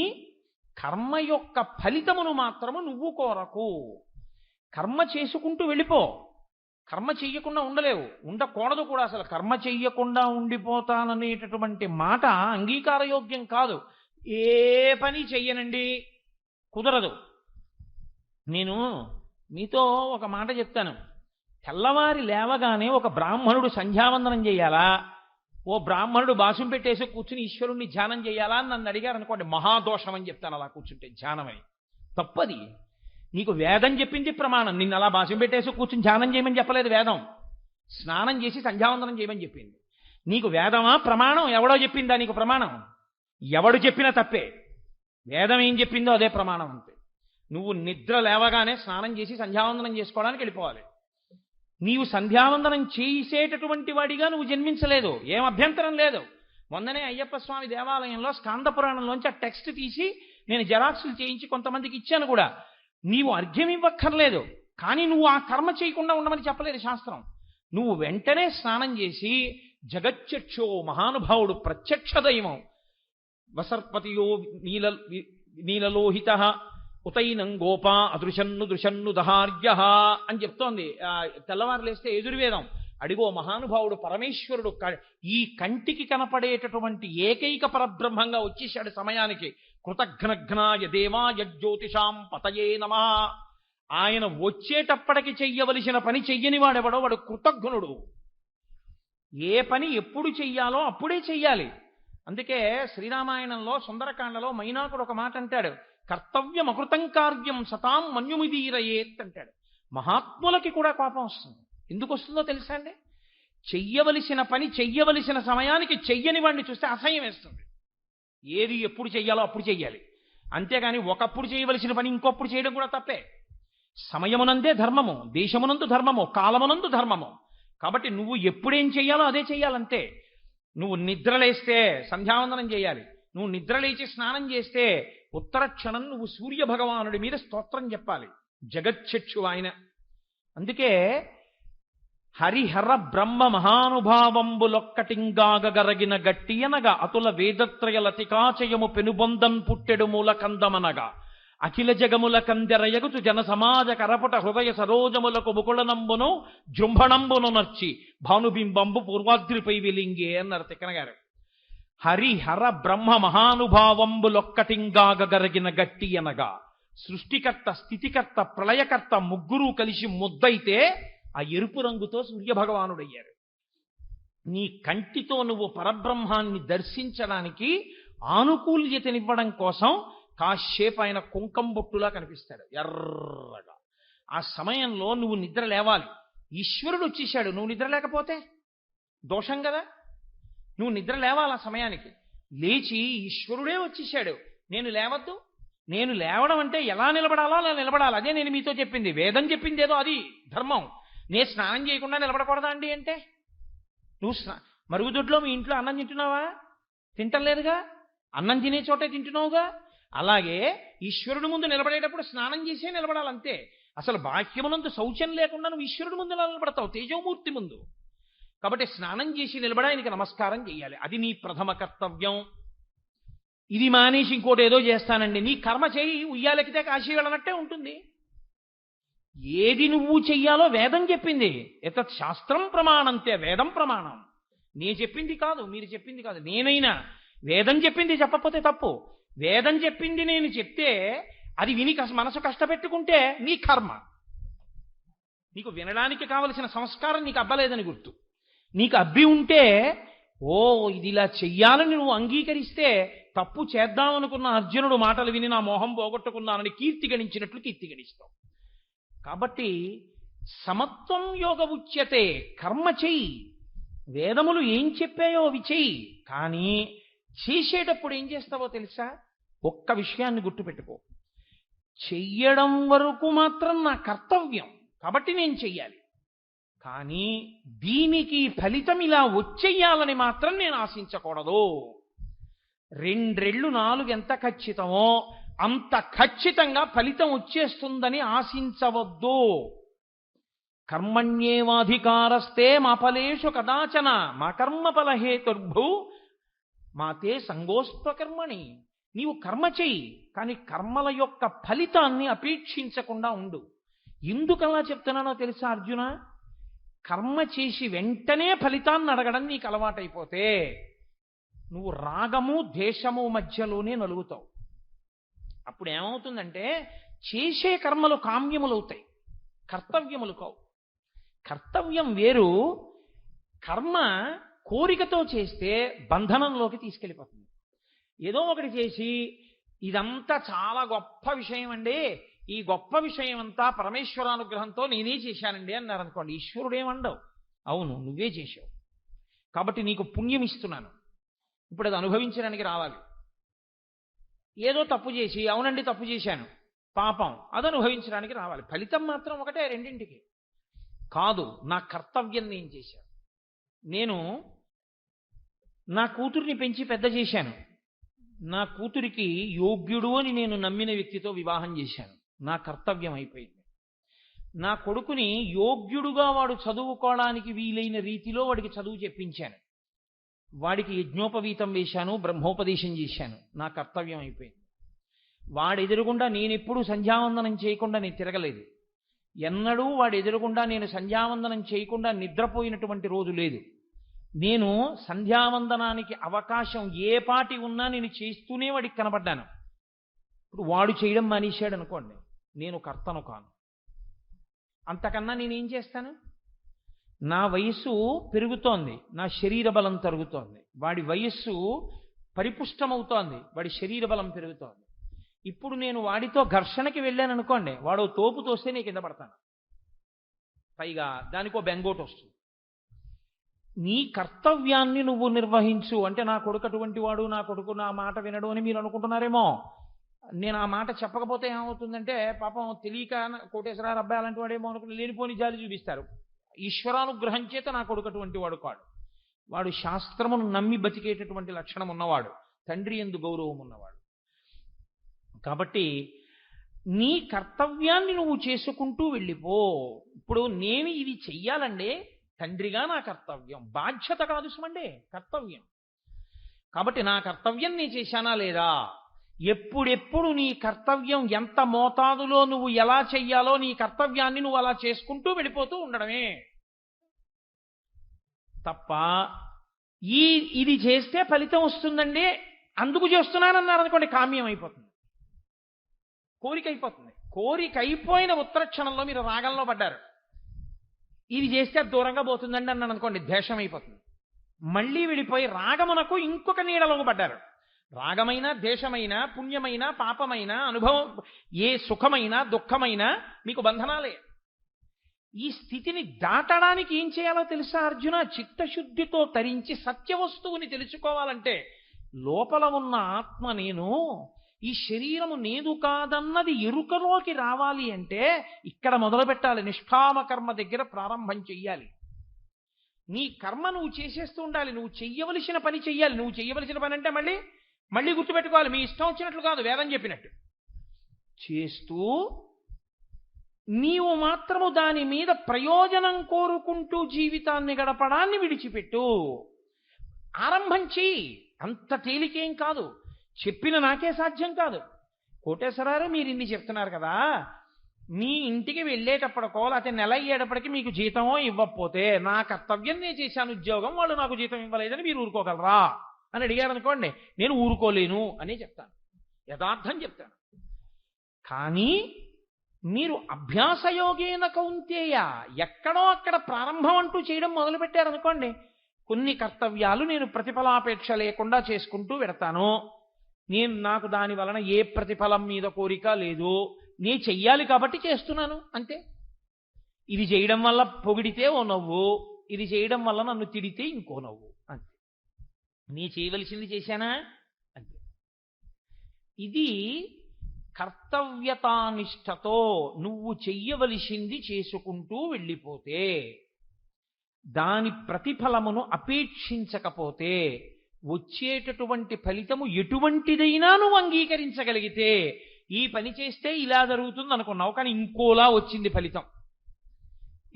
కర్మ యొక్క ఫలితమును మాత్రము నువ్వు కోరకు. కర్మ చేసుకుంటూ వెళ్ళిపో, కర్మ చెయ్యకుండా ఉండలేవు, ఉండకూడదు కూడా. అసలు కర్మ చెయ్యకుండా ఉండిపోతాననేటటువంటి మాట అంగీకారయోగ్యం కాదు. ఏ పని చెయ్యనండి, కుదరదు. నేను మీతో ఒక మాట చెప్తాను. తెల్లవారి లేవగానే ఒక బ్రాహ్మణుడు సంధ్యావందనం చేయాలా, ఓ బ్రాహ్మణుడు బాసుం పెట్టేసి కూర్చుని ఈశ్వరుణ్ణి ధ్యానం చేయాలా అని నన్ను అడిగారు అనుకోండి, మహాదోషం అని చెప్తాను. అలా కూర్చుంటే ధ్యానమని తప్పది. నీకు వేదం చెప్పింది ప్రమాణం. నిన్ను అలా బాసుం పెట్టేసి కూర్చుని ధ్యానం చేయమని చెప్పలేదు వేదం. స్నానం చేసి సంధ్యావందనం చేయమని చెప్పింది. నీకు వేదమా ప్రమాణం? ఎవడో చెప్పిందా నీకు ప్రమాణం? ఎవడు చెప్పినా తప్పే. వేదం ఏం చెప్పిందో అదే ప్రమాణం అంతే. నువ్వు నిద్ర లేవగానే స్నానం చేసి సంధ్యావందనం చేసుకోవడానికి వెళ్ళిపోవాలి. నీవు సంధ్యావందనం చేసేటటువంటి వాడిగా నువ్వు జన్మించలేదు, ఏం అభ్యంతరం లేదు. మొన్ననే అయ్యప్ప స్వామి దేవాలయంలో స్కాంద పురాణంలోంచి ఆ టెక్స్ట్ తీసి నేను జెరాక్సులు చేయించి కొంతమందికి ఇచ్చాను కూడా. నీవు అర్ఘ్యం ఇవ్వక్కర్లేదు, కానీ నువ్వు ఆ కర్మ చేయకుండా ఉండమని చెప్పలేదు శాస్త్రం. నువ్వు వెంటనే స్నానం చేసి జగచ్చక్షో మహానుభావుడు ప్రత్యక్ష దైవం వసర్పతియో నీలలోహిత ఉతైనం గోపా అదృశన్ను దృశన్ను దహార్య అని చెప్తోంది. తెల్లవారు లేస్తే ఎదుర్వేదం. అడిగో మహానుభావుడు పరమేశ్వరుడు ఈ కంటికి కనపడేటటువంటి ఏకైక పరబ్రహ్మంగా వచ్చేశాడు సమయానికి. కృతఘ్నఘ్నాయ దేవాయ జ్యోతిషాం పతయే నమః. ఆయన వచ్చేటప్పటికి చెయ్యవలసిన పని చెయ్యని వాడెవడో వాడు కృతఘ్నుడు. ఏ పని ఎప్పుడు చెయ్యాలో అప్పుడే చెయ్యాలి. అందుకే శ్రీరామాయణంలో సుందరకాండలో మైనాకుడు ఒక మాట అంటాడు, కర్తవ్యం అకృతం కార్యం సతాం మన్యుమిదీరయేత్ అంటాడు. మహాత్ములకి కూడా కోపం వస్తుంది. ఎందుకు వస్తుందో తెలుసా అండి? చెయ్యవలసిన పని చెయ్యవలసిన సమయానికి చెయ్యని వాడిని చూస్తే అసహ్యం వేస్తుంది. ఏది ఎప్పుడు చెయ్యాలో అప్పుడు చెయ్యాలి, అంతేగాని ఒకప్పుడు చేయవలసిన పని ఇంకొప్పుడు చేయడం కూడా తప్పే. సమయమునందే ధర్మము, దేశమునందు ధర్మము, కాలమునందు ధర్మము. కాబట్టి నువ్వు ఎప్పుడేం చెయ్యాలో అదే చెయ్యాలంతే. నువ్వు నిద్రలేస్తే సంధ్యావందనం చేయాలి. నువ్వు నిద్రలేచి స్నానం చేస్తే ఉత్తర క్షణం నువ్వు సూర్య భగవానుడి మీద స్తోత్రం చెప్పాలి. జగచ్చక్షు ఆయన. అందుకే హరిహర బ్రహ్మ మహానుభావంబులొక్కటింగాగరగిన గట్టియనగా అతుల వేదత్రయ లతికాచయము పెనుబొందన్ పుట్టెడు మూల కందమనగా అఖిల జగముల కందెరయగుచు జన సమాజ కరపుట హృదయ సరోజములకు ముకుళనంబును జృంభణంబును నర్చి భానుబింబంబు పూర్వాద్రిపై విలింగే అన్నారు తిక్కన గారు. హరిహర బ్రహ్మ మహానుభావంబులొక్కటింగాగరగిన గట్టి అనగా సృష్టికర్త, స్థితికర్త, ప్రళయకర్త ముగ్గురు కలిసి ముద్దయితే ఆ ఎరుపు రంగుతో సూర్యభగవానుడయ్యారు. నీ కంటితో నువ్వు పరబ్రహ్మాన్ని దర్శించడానికి ఆనుకూల్యతనివ్వడం కోసం కాసేపు ఆయన కుంకం బొట్టులా కనిపిస్తాడు ఎర్రగా. ఆ సమయంలో నువ్వు నిద్ర లేవాలి. ఈశ్వరుడు వచ్చేసాడు, నువ్వు నిద్ర లేకపోతే దోషం కదా. నువ్వు నిద్ర లేవాలి. ఆ సమయానికి లేచి ఈశ్వరుడే వచ్చేసాడు, నేను లేవద్దు. నేను లేవడం అంటే ఎలా నిలబడాలో అలా నిలబడాలి. అదే నేను మీతో చెప్పింది. వేదం చెప్పింది ఏదో అది ధర్మం. నేను స్నానం చేయకుండా నిలబడకూడదా అండి అంటే? నువ్వు మరుగుదొడ్లో మీ ఇంట్లో అన్నం తింటున్నావా? తింటలేదుగా. అన్నం తినే చోటే తింటున్నావుగా. అలాగే ఈశ్వరుడి ముందు నిలబడేటప్పుడు స్నానం చేసే నిలబడాలంతే. అసలు బాహ్యమునందు శౌచం లేకుండా నువ్వు ఈశ్వరుడి ముందు నిలబడతావు, తేజోమూర్తి ముందు. కాబట్టి స్నానం చేసి నిలబడి ఆయనకి నమస్కారం చేయాలి. అది నీ ప్రథమ కర్తవ్యం. ఇది మానేసి ఇంకోటి ఏదో చేస్తానండి, నీ కర్మ చేయి. ఉయ్యాలెక్కితే కాశీ వెళ్ళనట్టే ఉంటుంది. ఏది నువ్వు చెయ్యాలో వేదం చెప్పింది. ఎతత్ శాస్త్రం ప్రమాణంతే, వేదం ప్రమాణం. నేను చెప్పింది కాదు, మీరు చెప్పింది కాదు. నేనైనా వేదం చెప్పింది చెప్పకపోతే తప్పు. వేదం చెప్పింది నేను చెప్తే అది విని మనసు కష్టపెట్టుకుంటే నీ కర్మ. నీకు వినడానికి కావలసిన సంస్కారం నీకు అబ్బలేదని గుర్తు. నీకు అబ్బి ఉంటే ఓ ఇది ఇలా చెయ్యాలని నువ్వు అంగీకరిస్తే తప్పు చేద్దామనుకున్న అర్జునుడు మాటలు విని నా మోహం పోగొట్టుకున్నానని కీర్తి గణించినట్లు కీర్తి గణిస్తావు. కాబట్టి సమత్వం యోగ ఉచ్యతే. కర్మ చెయ్యి, వేదములు ఏం చెప్పాయో అవి చెయ్యి. కానీ చేసేటప్పుడు ఏం చేస్తావో తెలుసా? ఒక్క విషయాన్ని గుర్తుపెట్టుకో, చెయ్యడం వరకు మాత్రం నా కర్తవ్యం కాబట్టి నేను చెయ్యాలి. కానీ దీనికి ఫలితం ఇలా వచ్చేయాలని మాత్రం నేను ఆశించకూడదు. 2 రెళ్ళు 4 ఎంత ఖచ్చితమో అంత ఖచ్చితంగా ఫలితం వచ్చేస్తుందని ఆశించవద్దు. కర్మణ్యేవాధికారస్తే మా ఫలేషు కదాచన మా కర్మఫలహేతుర్భూ మాతే సంగోస్త్వకర్మణి. నీవు కర్మ చెయ్యి, కానీ కర్మల యొక్క ఫలితాన్ని అపేక్షించకుండా ఉండు. ఎందుకలా చెప్తున్నానో తెలుసా అర్జున? కర్మ చేసి వెంటనే ఫలితాన్ని అడగడం నీకు అలవాటైపోతే నువ్వు రాగము ద్వేషము మధ్యలోనే నలుగుతావు. అప్పుడు ఏమవుతుందంటే చేసే కర్మలు కామ్యములవుతాయి, కర్తవ్యములు కావు. కర్తవ్యం వేరు, కర్మ కోరికతో చేస్తే బంధనంలోకి తీసుకెళ్ళిపోతుంది. ఏదో ఒకటి చేసి ఇదంతా చాలా గొప్ప విషయం అండి, ఈ గొప్ప విషయం అంతా పరమేశ్వరానుగ్రహంతో నేనే చేశానండి అన్నారు అనుకోండి, ఈశ్వరుడు ఏమండవు. అవును నువ్వే చేశావు కాబట్టి నీకు పుణ్యం ఇస్తున్నాను, ఇప్పుడు అది అనుభవించడానికి రావాలి. ఏదో తప్పు చేసి అవునండి తప్పు చేశాను, పాపం, అది అనుభవించడానికి రావాలి. ఫలితం మాత్రం ఒకటే రెండింటికి. కాదు, నా కర్తవ్యం నేను చేశాను. నేను నా కూతుర్ని పెంచి పెద్ద చేశాను, నా కూతురికి యోగ్యుడు అని నేను నమ్మిన వ్యక్తితో వివాహం చేశాను, నా కర్తవ్యం అయిపోయింది. నా కొడుకుని యోగ్యుడుగా వాడు చదువుకోవడానికి వీలైన రీతిలో వాడికి చదువు చెప్పించాను, వాడికి యజ్ఞోపవీతం వేశాను, బ్రహ్మోపదేశం చేశాను, నా కర్తవ్యం అయిపోయింది. వాడు ఎదురుగుండా నేనెప్పుడు సంధ్యావందనం చేయకుండా నేను తిరగలేదు, ఎన్నడూ వాడు ఎదురుగుండా నేను సంధ్యావందనం చేయకుండా నిద్రపోయినటువంటి రోజు లేదు. నేను సంధ్యావందనానికి అవకాశం ఏ పాటి ఉన్నా నేను చేస్తూనే వాడికి కనబడ్డాను. ఇప్పుడు వాడు చేయడం మానేశాడు అనుకోండి, నేను కర్తను కాను. అంతకన్నా నేనేం చేస్తాను? నా వయస్సు పెరుగుతోంది, నా శరీర బలం తరుగుతోంది, వాడి వయస్సు పరిపుష్టమవుతోంది, వాడి శరీర బలం పెరుగుతోంది. ఇప్పుడు నేను వాడితో ఘర్షణకి వెళ్ళాను అనుకోండి, వాడు తోపు తోస్తే నేను కింద పడతాను, పైగా దానికో బెంగోటు వస్తుంది. నీ కర్తవ్యాన్ని నువ్వు నిర్వహించు అంటే నా కొడుకు అటువంటి వాడు, నా కొడుకు నా మాట వినడు అని మీరు అనుకుంటున్నారేమో. నేను ఆ మాట చెప్పకపోతే ఏమవుతుందంటే పాపం తెలియక కోటేశ్వరరావు అబ్బాయి అలాంటి వాడేమో అనుకుని లేనిపోని జాలి చూపిస్తారు. ఈశ్వరానుగ్రహం చేత నా కొడుకు అటువంటి వాడు కాడు, వాడు శాస్త్రమును నమ్మి బతికేటటువంటి లక్షణం ఉన్నవాడు, తండ్రి యందు గౌరవం ఉన్నవాడు. కాబట్టి నీ కర్తవ్యాన్ని నువ్వు చేసుకుంటూ వెళ్ళిపో. ఇప్పుడు నేను ఇది చెయ్యాలండి, తండ్రిగా నా కర్తవ్యం, బాధ్యత కాదు సుమండే, కర్తవ్యం. కాబట్టి నా కర్తవ్యం నేను చేశానా లేదా, ఎప్పుడెప్పుడు నీ కర్తవ్యం ఎంత మోతాదులో నువ్వు ఎలా చెయ్యాలో నీ కర్తవ్యాన్ని నువ్వు అలా చేసుకుంటూ వెళ్ళిపోతూ ఉండడమే తప్ప ఇది చేస్తే ఫలితం వస్తుందండి అందుకు చేస్తున్నానన్నారు అనుకోండి, కామ్యం అయిపోతుంది, కోరిక అయిపోతుంది. కోరిక అయిపోయిన ఉత్తర క్షణంలో మీరు రాగంలో పడ్డారు, ఇది చేస్తే దూరంగా పోతుందండి అన్నాను అనుకోండి, ద్వేషం అయిపోతుంది. మళ్ళీ విడిపోయి రాగమునకు ఇంకొక నీడలోకి పడ్డారు. రాగమైన ద్వేషమైన పుణ్యమైన పాపమైన అనుభవం, ఏ సుఖమైనా దుఃఖమైనా మీకు బంధనాలే. ఈ స్థితిని దాటడానికి ఏం చేయాలో తెలుసా అర్జున? చిత్తశుద్ధితో తరించి సత్యవస్తువుని తెలుసుకోవాలంటే లోపల ఉన్న ఆత్మ నేను, ఈ శరీరము నేను కాదన్నది ఎరుకలోకి రావాలి అంటే ఇక్కడ మొదలు పెట్టాలి, నిష్కామ కర్మ దగ్గర ప్రారంభం చెయ్యాలి. నీ కర్మ నువ్వు చేసేస్తూ ఉండాలి, నువ్వు చెయ్యవలసిన పని చెయ్యాలి. నువ్వు చెయ్యవలసిన పని అంటే మళ్ళీ గుర్తుపెట్టుకోవాలి, మీ ఇష్టం వచ్చినట్లు కాదు, వేదం చెప్పినట్టు చేస్తూ నీవు మాత్రము దాని మీద ప్రయోజనం కోరుకుంటూ జీవితాన్ని గడపడాన్ని విడిచిపెట్టు. ఆరంభం చెయ్యి, అంత తేలికేం కాదు, చెప్పిన నాకే సాధ్యం కాదు. కోటేశ్వరారు మీరు ఇన్ని చెప్తున్నారు కదా, మీ ఇంటికి వెళ్ళేటప్పటికో లేకపోతే నెల అయ్యేటప్పటికి మీకు జీతమో ఇవ్వకపోతే నా కర్తవ్యం నేను చేశాను ఉద్యోగం, వాళ్ళు నాకు జీతం ఇవ్వలేదని మీరు ఊరుకోగలరా అని అడిగారు అనుకోండి, నేను ఊరుకోలేను అనే చెప్తాను, యథార్థం చెప్తాను. కానీ మీరు అభ్యాసయోగేన కౌంతేయ ఎక్కడో అక్కడ ప్రారంభం అంటూ చేయడం మొదలుపెట్టారనుకోండి, కొన్ని కర్తవ్యాలు నేను ప్రతిఫలాపేక్ష లేకుండా చేసుకుంటూ పెడతాను, నాకు దాని వలన ఏ ప్రతిఫలం మీద కోరిక లేదు, నేను చెయ్యాలి కాబట్టి చేస్తున్నాను అంతే. ఇది చేయడం వల్ల పొగిడితే ఓ నవ్వు, ఇది చేయడం వల్ల నన్ను తిడితే ఇంకో నవ్వు, అంతే. నీ చేయవలసింది చేశానా అంతే. ఇది కర్తవ్యతానిష్టతో నువ్వు చెయ్యవలసింది చేసుకుంటూ వెళ్ళిపోతే, దాని ప్రతిఫలమును అపేక్షించకపోతే, వచ్చేటటువంటి ఫలితము ఎటువంటిదైనా నువ్వు అంగీకరించగలిగితే, ఈ పని చేస్తే ఇలా జరుగుతుంది అనుకున్నావు కానీ ఇంకోలా వచ్చింది ఫలితం.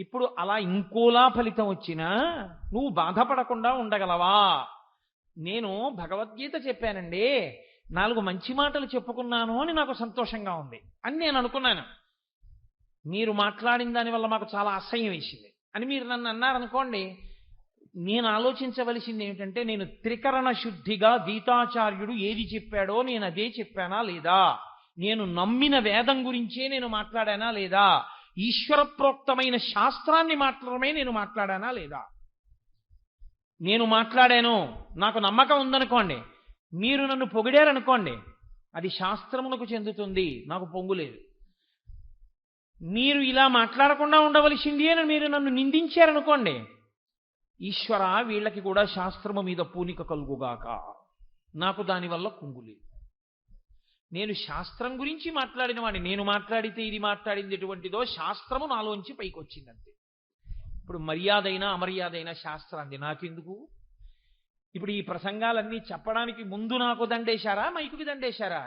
ఇప్పుడు అలా ఇంకోలా ఫలితం వచ్చినా నువ్వు బాధపడకుండా ఉండగలవా? నేను భగవద్గీత చెప్పానండి, 4 మంచి మాటలు చెప్పుకున్నాను అని నాకు సంతోషంగా ఉంది అని నేను అనుకున్నాను. మీరు మాట్లాడిన దానివల్ల మాకు చాలా అసహ్యం వేసింది. అని మీరు నన్ను అన్నారనుకోండి, నేను ఆలోచించవలసింది ఏమిటంటే, నేను త్రికరణ శుద్ధిగా గీతాచార్యుడు ఏది చెప్పాడో నేను అదే చెప్పానా లేదా, నేను నమ్మిన వేదం గురించే నేను మాట్లాడానా లేదా, ఈశ్వర ప్రోక్తమైన శాస్త్రాన్ని మాత్రమే నేను మాట్లాడానా లేదా. నేను మాట్లాడాను, నాకు నమ్మకం ఉందనుకోండి, మీరు నన్ను పొగిడారనుకోండి, అది శాస్త్రమునకు చెందుతుంది, నాకు పొంగులేదు. మీరు ఇలా మాట్లాడకుండా ఉండవలసింది అని మీరు నన్ను నిందించారనుకోండి, ఈశ్వర వీళ్ళకి కూడా శాస్త్రము మీద పూనిక కలుగుగాక, నాకు దానివల్ల కుంగులేదు. నేను శాస్త్రం గురించి మాట్లాడిన వాడిని, నేను మాట్లాడితే ఇది మాట్లాడింది ఎటువంటిదో శాస్త్రము నాలోంచి పైకి వచ్చిందంతే. ఇప్పుడు మర్యాదైనా అమర్యాదైనా శాస్త్రాన్ని నాకెందుకు? ఇప్పుడు ఈ ప్రసంగాలన్నీ చెప్పడానికి ముందు నాకు దండేశారా, మైకుకి దండేశారా?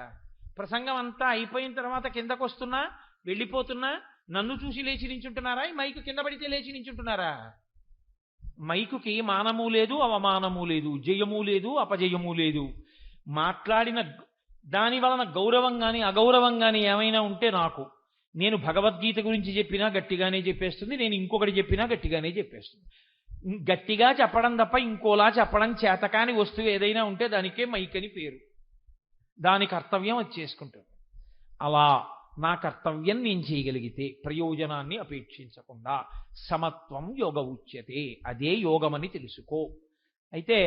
ప్రసంగం అంతా అయిపోయిన తర్వాత కిందకు వస్తున్నా, వెళ్ళిపోతున్నా, నన్ను చూసి లేచి నించుంటున్నారా? ఈ మైకు కింద పడితే లేచి నించుంటున్నారా? మైకుకి మానము లేదు, అవమానము లేదు, జయము లేదు, అపజయము లేదు. మాట్లాడిన దాని వలన గౌరవం కానీ అగౌరవం కానీ ఏమైనా ఉంటే నాకు, నేను భగవద్గీత గురించి చెప్పినా గట్టిగానే చెప్పేస్తుంది, నేను ఇంకొకటి చెప్పినా గట్టిగానే చెప్పేస్తుంది. గట్టిగా చెప్పడం తప్ప ఇంకోలా చెప్పడం చేతకాని వస్తువు ఏదైనా ఉంటే దానికే మైక్ అని పేరు, దాని కర్తవ్యం అది చేసుకుంటుంది. అలా నా కర్తవ్యం నేను చేయగలిగితే ప్రయోజనాన్ని అపేక్షించకుండా సమత్వం యోగ ఉచ్యతే, అదే యోగమని తెలుసుకో. అయితే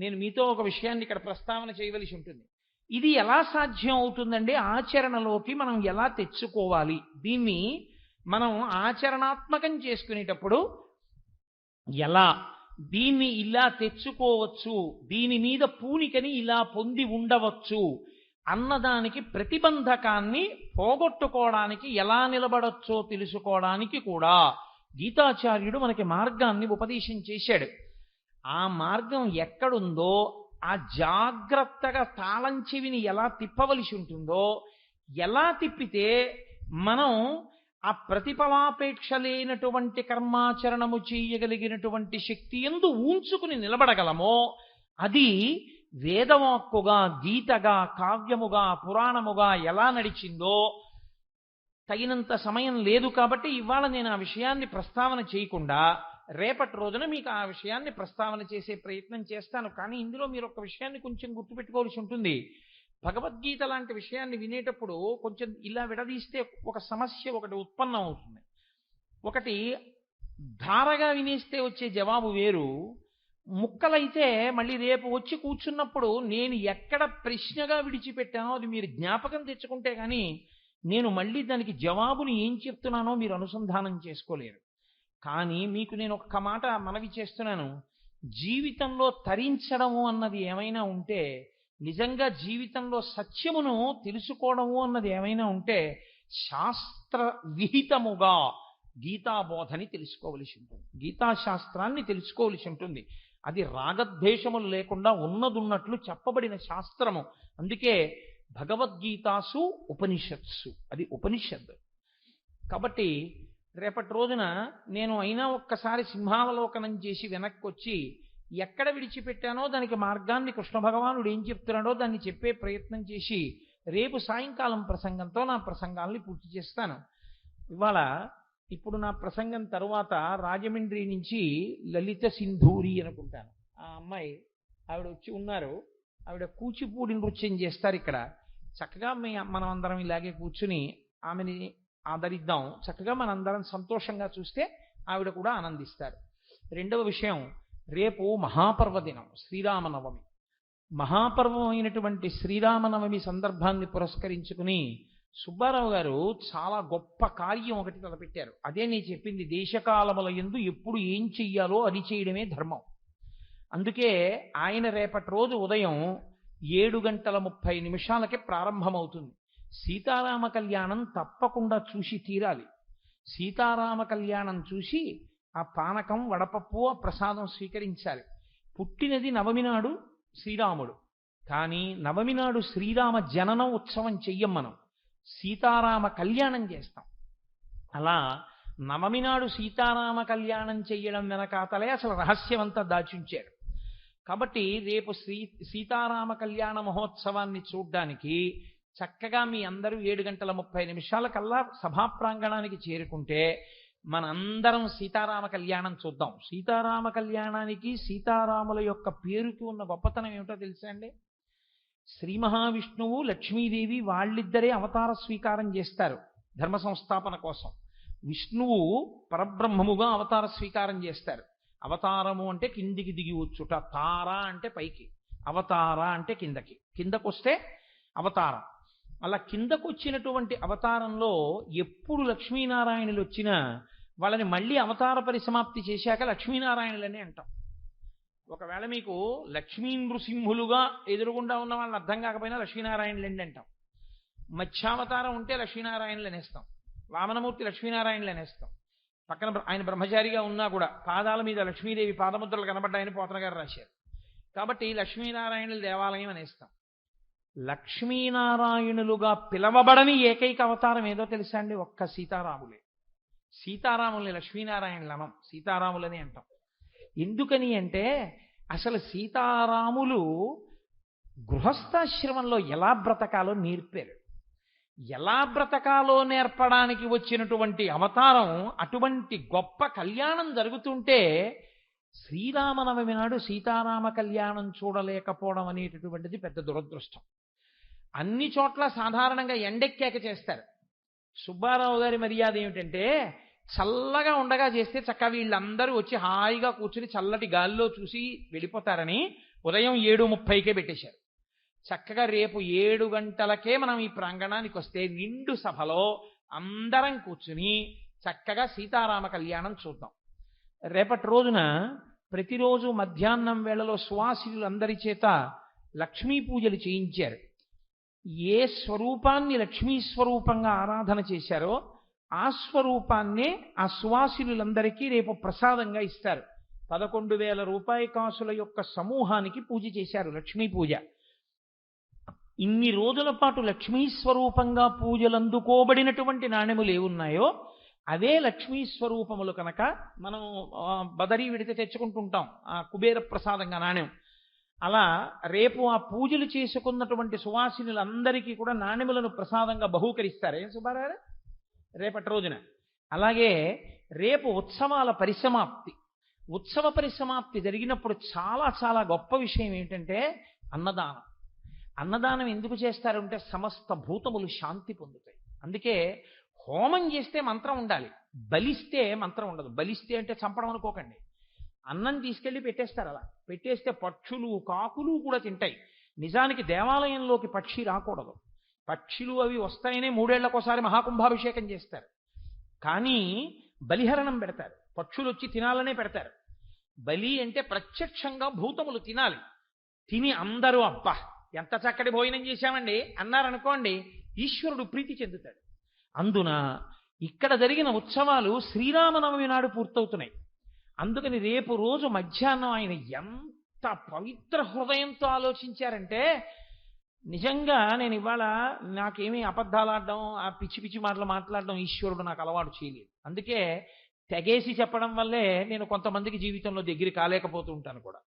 నేను మీతో ఒక విషయాన్ని ఇక్కడ ప్రస్తావన చేయవలసి ఉంటుంది. ఇది ఎలా సాధ్యం అవుతుందండి? ఆచరణలోకి మనం ఎలా తెచ్చుకోవాలి? దీన్ని మనం ఆచరణాత్మకం చేసుకునేటప్పుడు ఎలా దీన్ని ఇలా తెచ్చుకోవచ్చు, దీని మీద పూనికని ఇలా పొంది ఉండవచ్చు అన్నదానికి ప్రతిబంధకాన్ని పోగొట్టుకోవడానికి ఎలా నిలబడొచ్చో తెలుసుకోవడానికి కూడా గీతాచార్యుడు మనకి మార్గాన్ని ఉపదేశం చేశాడు. ఆ మార్గం ఎక్కడుందో, ఆ జాగ్రత్తగా తాళం చెవిని ఎలా తిప్పవలసి ఉంటుందో, ఎలా తిప్పితే మనం ఆ ప్రతిఫలాపేక్ష లేనటువంటి కర్మాచరణము చేయగలిగినటువంటి శక్తి యందు ఊంచుకుని నిలబడగలమో, అది వేదవాక్కుగా, గీతగా, కావ్యముగా, పురాణముగా ఎలా నడిచిందో. తగినంత సమయం లేదు కాబట్టి ఇవాళ నేను ఆ విషయాన్ని ప్రస్తావన చేయకుండా రేపటి రోజున మీకు ఆ విషయాన్ని ప్రస్తావన చేసే ప్రయత్నం చేస్తాను. కానీ ఇందులో మీరు ఒక విషయాన్ని కొంచెం గుర్తుపెట్టుకోవాల్సి ఉంటుంది. భగవద్గీత లాంటి విషయాన్ని వినేటప్పుడు కొంచెం ఇలా విడదీస్తే ఒక సమస్య ఒకటి ఉత్పన్నం అవుతుంది. ఒకటి ధారగా వినేస్తే వచ్చే జవాబు వేరు, ముక్కలైతే మళ్ళీ రేపు వచ్చి కూర్చున్నప్పుడు నేను ఎక్కడ ప్రశ్నగా విడిచిపెట్టానో అది మీరు జ్ఞాపకం తెచ్చుకుంటే కానీ నేను మళ్ళీ దానికి జవాబుని ఏం చెప్తున్నానో మీరు అనుసంధానం చేసుకోలేరు. కానీ మీకు నేను ఒక్క మాట మనవి చేస్తున్నాను. జీవితంలో తరించడము అన్నది ఏమైనా ఉంటే, నిజంగా జీవితంలో సత్యమును తెలుసుకోవడము అన్నది ఏమైనా ఉంటే, శాస్త్ర విహితముగా గీతాబోధని తెలుసుకోవలసి ఉంటుంది, గీతాశాస్త్రాన్ని తెలుసుకోవలసి ఉంటుంది. అది రాగద్వేషములు లేకుండా ఉన్నదున్నట్లు చెప్పబడిన శాస్త్రము. అందుకే భగవద్గీతాసు ఉపనిషత్సు, అది ఉపనిషత్తు. కాబట్టి రేపటి రోజున నేను అయినా ఒక్కసారి సింహావలోకనం చేసి వెనక్కి వచ్చి ఎక్కడ విడిచిపెట్టానో దానికి మార్గాన్ని కృష్ణ భగవానుడు ఏం చెప్తున్నాడో దాన్ని చెప్పే ప్రయత్నం చేసి రేపు సాయంకాలం ప్రసంగంతో నా ప్రసంగాల్ని పూర్తి చేస్తాను. ఇవాళ ఇప్పుడు నా ప్రసంగం తరువాత రాజమండ్రి నుంచి లలిత సింధూరి అనుకుంటాను, ఆ అమ్మాయి ఆవిడ వచ్చి ఉన్నారు. ఆవిడ కూచిపూడి నృత్యం చేస్తారు ఇక్కడ. చక్కగా మనం అందరం ఇలాగే కూర్చుని ఆమెని ఆదరిద్దాం. చక్కగా మనందరం సంతోషంగా చూస్తే ఆవిడ కూడా ఆనందిస్తారు. రెండవ విషయం, రేపు మహాపర్వదినం, శ్రీరామనవమి. మహాపర్వమైనటువంటి శ్రీరామనవమి సందర్భాన్ని పురస్కరించుకుని సుబ్బారావు గారు చాలా గొప్ప కార్యం ఒకటి తలపెట్టారు. అదే నేను చెప్పింది, దేశకాలముల యందు ఎప్పుడు ఏం చెయ్యాలో అది చేయడమే ధర్మం. అందుకే ఆయన రేపటి రోజు ఉదయం 7:30 ప్రారంభమవుతుంది. సీతారామ కళ్యాణం తప్పకుండా చూసి తీరాలి. సీతారామ కళ్యాణం చూసి ఆ పానకం, వడపప్పు, ఆ ప్రసాదం స్వీకరించాలి. పుట్టినది నవమి నాడు శ్రీరాముడు, కానీ నవమి నాడు శ్రీరామ జనన ఉత్సవం చెయ్యం, మనం సీతారామ కళ్యాణం చేస్తాం. అలా నవమి నాడు సీతారామ కళ్యాణం చెయ్యడం వెనకాతలే అసలు రహస్యమంతా దాచుంచారు. కాబట్టి రేపు సీతారామ కళ్యాణ మహోత్సవాన్ని చూడ్డానికి చక్కగా మీ అందరూ 7:30 సభా ప్రాంగణానికి చేరుకుంటే మనందరం సీతారామ కళ్యాణం చూద్దాం. సీతారామ కళ్యాణానికి సీతారాముల యొక్క పేరుకి ఉన్న గొప్పతనం ఏమిటో తెలుసా అండి? శ్రీ మహావిష్ణువు లక్ష్మీదేవి వాళ్ళిద్దరే అవతార స్వీకారం చేస్తారు ధర్మ సంస్థాపన కోసం. విష్ణువు పరబ్రహ్మముగా అవతార స్వీకారం చేస్తారు. అవతారము అంటే కిందికి దిగి వచ్చుట, తార అంటే పైకి, అవతార అంటే కిందకి, కిందకొస్తే అవతారం. అలా కిందకు వచ్చినటువంటి అవతారంలో ఎప్పుడు లక్ష్మీనారాయణులు వచ్చినా వాళ్ళని మళ్ళీ అవతార పరిసమాప్తి చేశాక లక్ష్మీనారాయణులని అంటాం. ఒకవేళ మీకు లక్ష్మీ నృసింహులుగా ఎదురుగుండా ఉన్న వాళ్ళని అర్థం కాకపోయినా లక్ష్మీనారాయణులండి అంటాం. మత్స్యావతారం ఉంటే లక్ష్మీనారాయణులు అనేస్తాం, వామనమూర్తి లక్ష్మీనారాయణులు అనేస్తాం. పక్కన ఆయన బ్రహ్మచారిగా ఉన్నా కూడా పాదాల మీద లక్ష్మీదేవి పాదముద్రలు కనబడ్డాయని పోతన గారు రాశారు. కాబట్టి లక్ష్మీనారాయణుల దేవాలయం అనేస్తాం. లక్ష్మీనారాయణులుగా పిలవబడని ఏకైక అవతారం ఏదో తెలుసా అండి? ఒక్క సీతారాములే. సీతారాముల్ని లక్ష్మీనారాయణులు అనం, సీతారాములని అంటాం. ఎందుకని అంటే అసలు సీతారాములు గృహస్థాశ్రమంలో ఎలా బ్రతకాలో నేర్పారు. ఎలా బ్రతకాలో నేర్పడానికి వచ్చినటువంటి అవతారం. అటువంటి గొప్ప కళ్యాణం జరుగుతుంటే శ్రీరామనవమి నాడు సీతారామ కళ్యాణం చూడలేకపోవడం అనేటటువంటిది పెద్ద దురదృష్టం. అన్ని చోట్ల సాధారణంగా ఎండెక్కాక చేస్తారు. సుబ్బారావు గారి మర్యాద ఏమిటంటే చల్లగా ఉండగా చేస్తే చక్కగా వీళ్ళందరూ వచ్చి హాయిగా కూర్చుని చల్లటి గాల్లో చూసి వెళ్ళిపోతారని ఉదయం 7:30కే పెట్టేశారు. చక్కగా రేపు 7 గంటలకే మనం ఈ ప్రాంగణానికి వస్తే నిండు సభలో అందరం కూర్చుని చక్కగా సీతారామ కళ్యాణం చూద్దాం. రేపటి రోజున ప్రతిరోజు మధ్యాహ్నం వేళలో సువాసినులందరి చేత లక్ష్మీ పూజలు చేయించారు. ఏ స్వరూపాన్ని లక్ష్మీ స్వరూపంగా ఆరాధన చేశారో ఆ స్వరూపాన్నే ఆ సువాసినులందరికీ రేపు ప్రసాదంగా ఇస్తారు. 11,000 రూపాయి కాసుల యొక్క సమూహానికి పూజ చేశారు, లక్ష్మీ పూజ. ఇన్ని రోజుల పాటు లక్ష్మీ స్వరూపంగా పూజలు అందుకోబడినటువంటి నాణెములు ఏమున్నాయో అవే లక్ష్మీ స్వరూపములు కనుక మనం బదరీ విడితే తెచ్చుకుంటుంటాం ఆ కుబేర ప్రసాదంగా నాణ్యం. అలా రేపు ఆ పూజలు చేసుకున్నటువంటి సువాసినులందరికీ కూడా నాణెములను ప్రసాదంగా బహూకరిస్తారు. ఏం సుబ్బారావు రేపటి రోజున. అలాగే రేపు ఉత్సవాల పరిసమాప్తి. ఉత్సవ పరిసమాప్తి జరిగినప్పుడు చాలా చాలా గొప్ప విషయం ఏంటంటే అన్నదానం. అన్నదానం ఎందుకు చేస్తారంటే సమస్త భూతములు శాంతి పొందుతాయి. అందుకే హోమం చేస్తే మంత్రం ఉండాలి, బలిస్తే మంత్రం ఉండదు. బలిస్తే అంటే చంపడం అనుకోకండి. అన్నం తీసుకెళ్లి పెట్టేస్తారు. అలా పెట్టేస్తే పక్షులు కాకులు కూడా తింటాయి. నిజానికి దేవాలయంలోకి పక్షి రాకూడదు. పక్షులు అవి వస్తాయనే 3 ఏళ్లకోసారి మహాకుంభాభిషేకం చేస్తారు. కానీ బలిహరణం పెడతారు, పక్షులు వచ్చి తినాలనే పెడతారు. బలి అంటే ప్రత్యక్షంగా భూతములు తినాలి. తిని అందరూ అబ్బా ఎంత చక్కటి భోజనం చేశామండి అన్నారనుకోండి, ఈశ్వరుడు ప్రీతి చెందుతాడు. అందున ఇక్కడ జరిగిన ఉత్సవాలు శ్రీరామనవమి నాడు పూర్తవుతున్నాయి. అందుకని రేపు రోజు మధ్యాహ్నం ఆయన ఎంత పవిత్ర హృదయంతో ఆలోచించారంటే నిజంగా నేను ఇవాళ నాకేమీ అబద్ధాలు ఆడడం, ఆ పిచ్చి పిచ్చి మాటలు మాట్లాడడం ఈశ్వరుడు నాకు అలవాటు చేయలేదు. అందుకే తెగేసి చెప్పడం వల్లే నేను కొంతమందికి జీవితంలో దగ్గర కాలేకపోతూ ఉంటాను కూడా.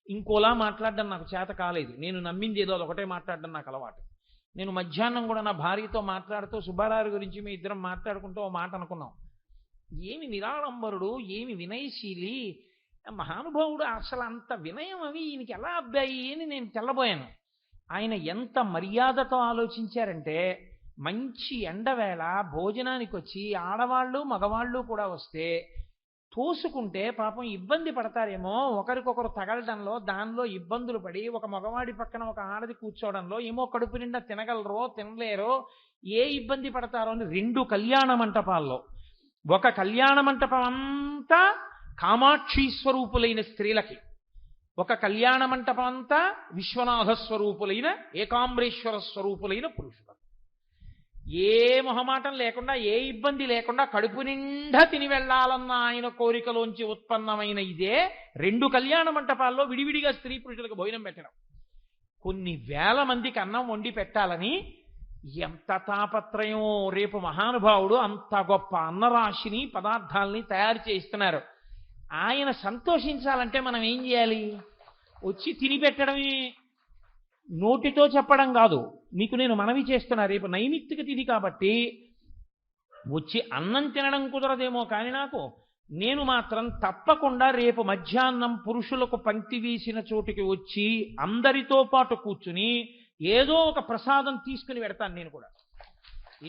ఇంకోలా మాట్లాడడం నాకు చేత కాలేదు. నేను నమ్మింది ఏదో ఒకటే మాట్లాడడం నాకు అలవాటు. నేను మధ్యాహ్నం కూడా నా భార్యతో మాట్లాడుతూ సుబ్బారావు గురించి మీ ఇద్దరం మాట్లాడుకుంటూ ఓ మాట అనుకున్నాం. ఏమి నిరాడంబరుడు, ఏమి వినయశీలి మహానుభావుడు, అసలు అంత వినయం అవి ఈయనకి ఎలా అబ్బాయి అని నేను తెల్లబోయాను. ఆయన ఎంత మర్యాదతో ఆలోచించారంటే మంచి ఎండవేళ భోజనానికి వచ్చి ఆడవాళ్ళు మగవాళ్ళు కూడా వస్తే తోసుకుంటే పాపం ఇబ్బంది పడతారేమో, ఒకరికొకరు తగలడంలో దానిలో ఇబ్బందులు పడి ఒక మగవాడి పక్కన ఒక ఆడది కూర్చోవడంలో ఏమో కడుపు నిండా తినగలరో తినలేరో ఏ ఇబ్బంది పడతారో అని 2 కళ్యాణ మంటపాల్లో, ఒక కళ్యాణ మంటపం అంతా కామాక్షి స్వరూపులైన స్త్రీలకి, ఒక కళ్యాణ మంటపం అంతా విశ్వనాథ స్వరూపులైన ఏకాంబరేశ్వర స్వరూపులైన పురుషులు. ఏ మొహమాటం లేకుండా ఏ ఇబ్బంది లేకుండా కడుపు నిండా తిని వెళ్ళాలన్న ఆయన కోరికలోంచి ఉత్పన్నమైన ఇదే 2 కళ్యాణ మంటపాల్లో విడివిడిగా స్త్రీ పురుషులకు భోజనం పెట్టడం. కొన్ని వేల మందికి అన్నం వండి పెట్టాలని ఎంత తాపత్రయం. రేపు మహానుభావుడు అంత గొప్ప అన్నరాశిని పదార్థాలని తయారు చేయిస్తున్నారు. ఆయన సంతోషించాలంటే మనం ఏం చేయాలి? వచ్చి తిని పెట్టడమే, నోటితో చెప్పడం కాదు. మీకు నేను మనవి చేస్తున్నా, రేపు నైమిత్తిక తిథి కాబట్టి వచ్చి అన్నం తినడం కుదరదేమో కానీ నేను మాత్రం తప్పకుండా రేపు మధ్యాహ్నం పురుషులకు పంక్తి వేసిన చోటుకి వచ్చి అందరితో పాటు కూర్చుని ఏదో ఒక ప్రసాదం తీసుకుని పెడతాను నేను కూడా.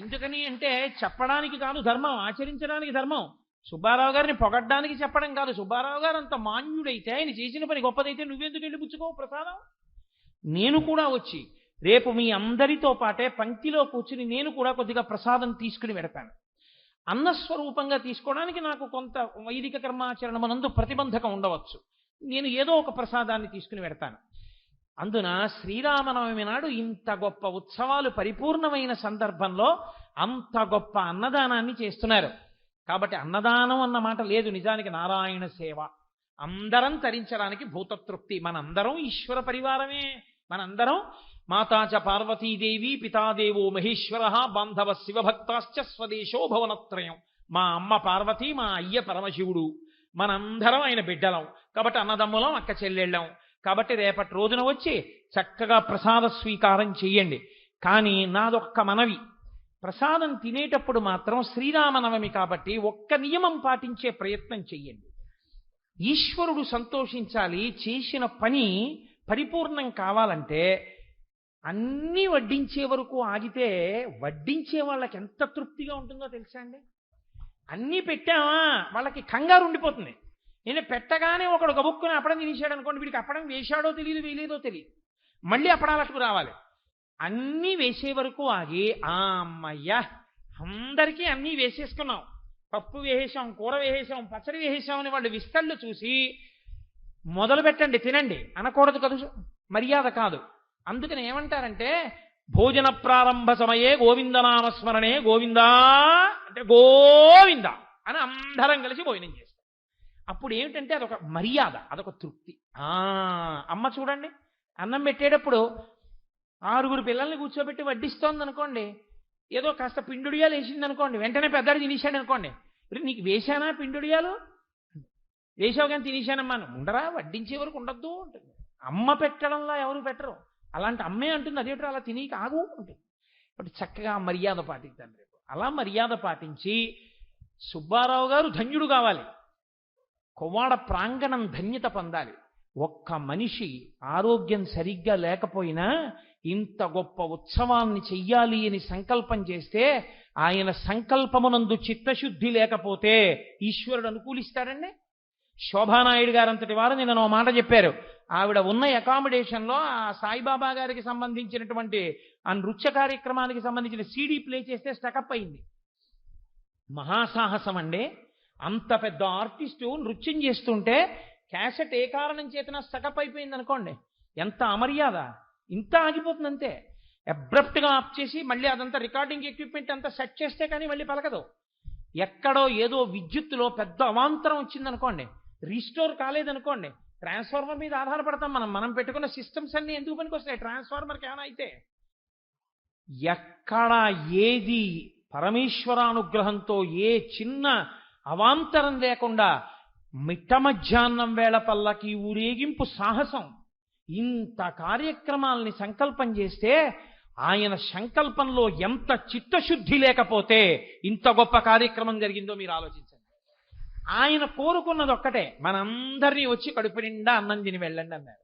ఎందుకని అంటే చెప్పడానికి కాదు ధర్మం, ఆచరించడానికి ధర్మం. సుబ్బారావు గారిని పొగడ్డానికి చెప్పడం కాదు. సుబ్బారావు గారు అంత మాన్యుడైతే, ఆయన చేసిన పని గొప్పదైతే నువ్వెందుకు వెళ్ళి పుచ్చుకోవు ప్రసాదం? నేను కూడా వచ్చి రేపు మీ అందరితో పాటే పంక్తిలో కూర్చుని నేను కూడా కొద్దిగా ప్రసాదం తీసుకుని పెడతాను. అన్నస్వరూపంగా తీసుకోవడానికి నాకు కొంత వైదిక కర్మాచరణ మనందు ప్రతిబంధకం ఉండవచ్చు. నేను ఏదో ఒక ప్రసాదాన్ని తీసుకుని పెడతాను. అందున శ్రీరామనవమి నాడు ఇంత గొప్ప ఉత్సవాలు పరిపూర్ణమైన సందర్భంలో అంత గొప్ప అన్నదానాన్ని చేస్తున్నారు. కాబట్టి అన్నదానం అన్న మాట లేదు, నిజానికి నారాయణ సేవ. అందరం తరించడానికి భూతతృప్తి. మనందరం ఈశ్వర పరివారమే. మనందరం మాతాచ పార్వతీదేవి, పితాదేవో మహేశ్వర, బాంధవ శివభక్తాశ్చ స్వదేశో భవనత్రయం. మా అమ్మ పార్వతి, మా అయ్య పరమశివుడు, మనందరం ఆయన బిడ్డలం. కాబట్టి అన్నదమ్ములం, అక్క చెల్లెళ్ళం. కాబట్టి రేపటి రోజున వచ్చి చక్కగా ప్రసాద స్వీకారం చెయ్యండి. కానీ నాదొక్క మనవి, ప్రసాదం తినేటప్పుడు మాత్రం శ్రీరామనవమి కాబట్టి ఒక్క నియమం పాటించే ప్రయత్నం చెయ్యండి. ఈశ్వరుడు సంతోషించాలి, చేసిన పని పరిపూర్ణం కావాలంటే అన్నీ వడ్డించే వరకు ఆగితే వడ్డించే వాళ్ళకి ఎంత తృప్తిగా ఉంటుందో తెలుసా అండి? అన్నీ పెట్టామా వాళ్ళకి కంగారు ఉండిపోతుంది. నేను పెట్టగానే ఒకడు గబుక్కుని అప్పడం తినేసాడు అనుకోండి, వీడికి అప్పడం వేశాడో తెలియదు, వేయలేదో తెలియదు, మళ్ళీ అప్పడాలట్టుకు రావాలి. అన్నీ వేసే వరకు ఆగి అమ్మయ్యా అందరికీ అన్నీ వేసేసుకున్నాం, పప్పు వేసేసాం, కూర వేసేసాం, పచ్చడి వేసేసాం అని వాళ్ళు విస్తళ్ళు చూసి మొదలు పెట్టండి తినండి అనకూడదు కదా, మర్యాద కాదు. అందుకని ఏమంటారంటే భోజన ప్రారంభ సమయే గోవిందనామస్మరణే, గోవిందా అంటే గోవింద అని అందరం కలిసి భోజనం చేస్తాం. అప్పుడు ఏమిటంటే అదొక మర్యాద, అదొక తృప్తి. అమ్మ చూడండి అన్నం పెట్టేటప్పుడు 6 పిల్లల్ని కూర్చోబెట్టి వడ్డిస్తోంది అనుకోండి, ఏదో కాస్త పిండుడియాలు వేసింది అనుకోండి, వెంటనే పెద్దడు తినేశాడు అనుకోండి, నీకు వేశానా పిండుడియాలు, వేసావు కానీ తినేశానమ్మా, ఉండరా వడ్డించే వరకు ఉండద్దు ఉంటుంది. అమ్మ పెట్టడంలా ఎవరు పెట్టరు, అలాంటి అమ్మే అంటుంది అదేమిటో అలా తిని కాగు ఉంటుంది. కాబట్టి చక్కగా మర్యాద పాటిద్దాం రేపు. అలా మర్యాద పాటించి సుబ్బారావు గారు ధన్యుడు కావాలి, కొవ్వాడ ప్రాంగణం ధన్యత పొందాలి. ఒక్క మనిషి ఆరోగ్యం సరిగ్గా లేకపోయినా ఇంత గొప్ప ఉత్సవాన్ని చెయ్యాలి అని సంకల్పం చేస్తే ఆయన సంకల్పమునందు చిత్తశుద్ధి లేకపోతే ఈశ్వరుడు అనుకూలిస్తాడండి. శోభానాయుడు గారంతటి వారు నిన్న ఓ మాట చెప్పారు. ఆవిడ ఉన్న అకామిడేషన్లో ఆ సాయిబాబా గారికి సంబంధించినటువంటి ఆ నృత్య కార్యక్రమానికి సంబంధించిన సీడీ ప్లే చేస్తే స్టకప్ అయింది. మహాసాహసం అండి. అంత పెద్ద ఆర్టిస్టు నృత్యం చేస్తుంటే క్యాసెట్ ఏ కారణం చేతన స్టకప్ అయిపోయింది అనుకోండి, ఎంత అమర్యాద. ఇంత ఆగిపోతుంది అంతే. అబ్రప్ట్గా ఆఫ్ చేసి మళ్ళీ అదంతా రికార్డింగ్ ఎక్విప్మెంట్ అంతా సెట్ చేస్తే కానీ మళ్ళీ పలకదు. ఎక్కడో ఏదో విద్యుత్తులో పెద్ద అవాంతరం వచ్చిందనుకోండి, రీస్టోర్ కాలేదనుకోండి, ట్రాన్స్ఫార్మర్ మీద ఆధారపడతాం మనం పెట్టుకున్న సిస్టమ్స్ అన్నీ ఎందుకు పనికి వస్తాయి ట్రాన్స్ఫార్మర్కి ఏమైనా అయితే. ఎక్కడ ఏది పరమేశ్వరానుగ్రహంతో ఏ చిన్న అవాంతరం లేకుండా మిట్ట మధ్యాహ్నం వేళ పల్లకి ఊరేగింపు సాహసం, ఇంత కార్యక్రమాల్ని సంకల్పం చేస్తే ఆయన సంకల్పంలో ఎంత చిత్తశుద్ధి లేకపోతే ఇంత గొప్ప కార్యక్రమం జరిగిందో మీరు ఆలోచించండి. ఆయన కోరుకున్నది ఒక్కటే, మనందరినీ వచ్చి కడుపు నిండా అన్నం తిని వెళ్ళండి అన్నారు.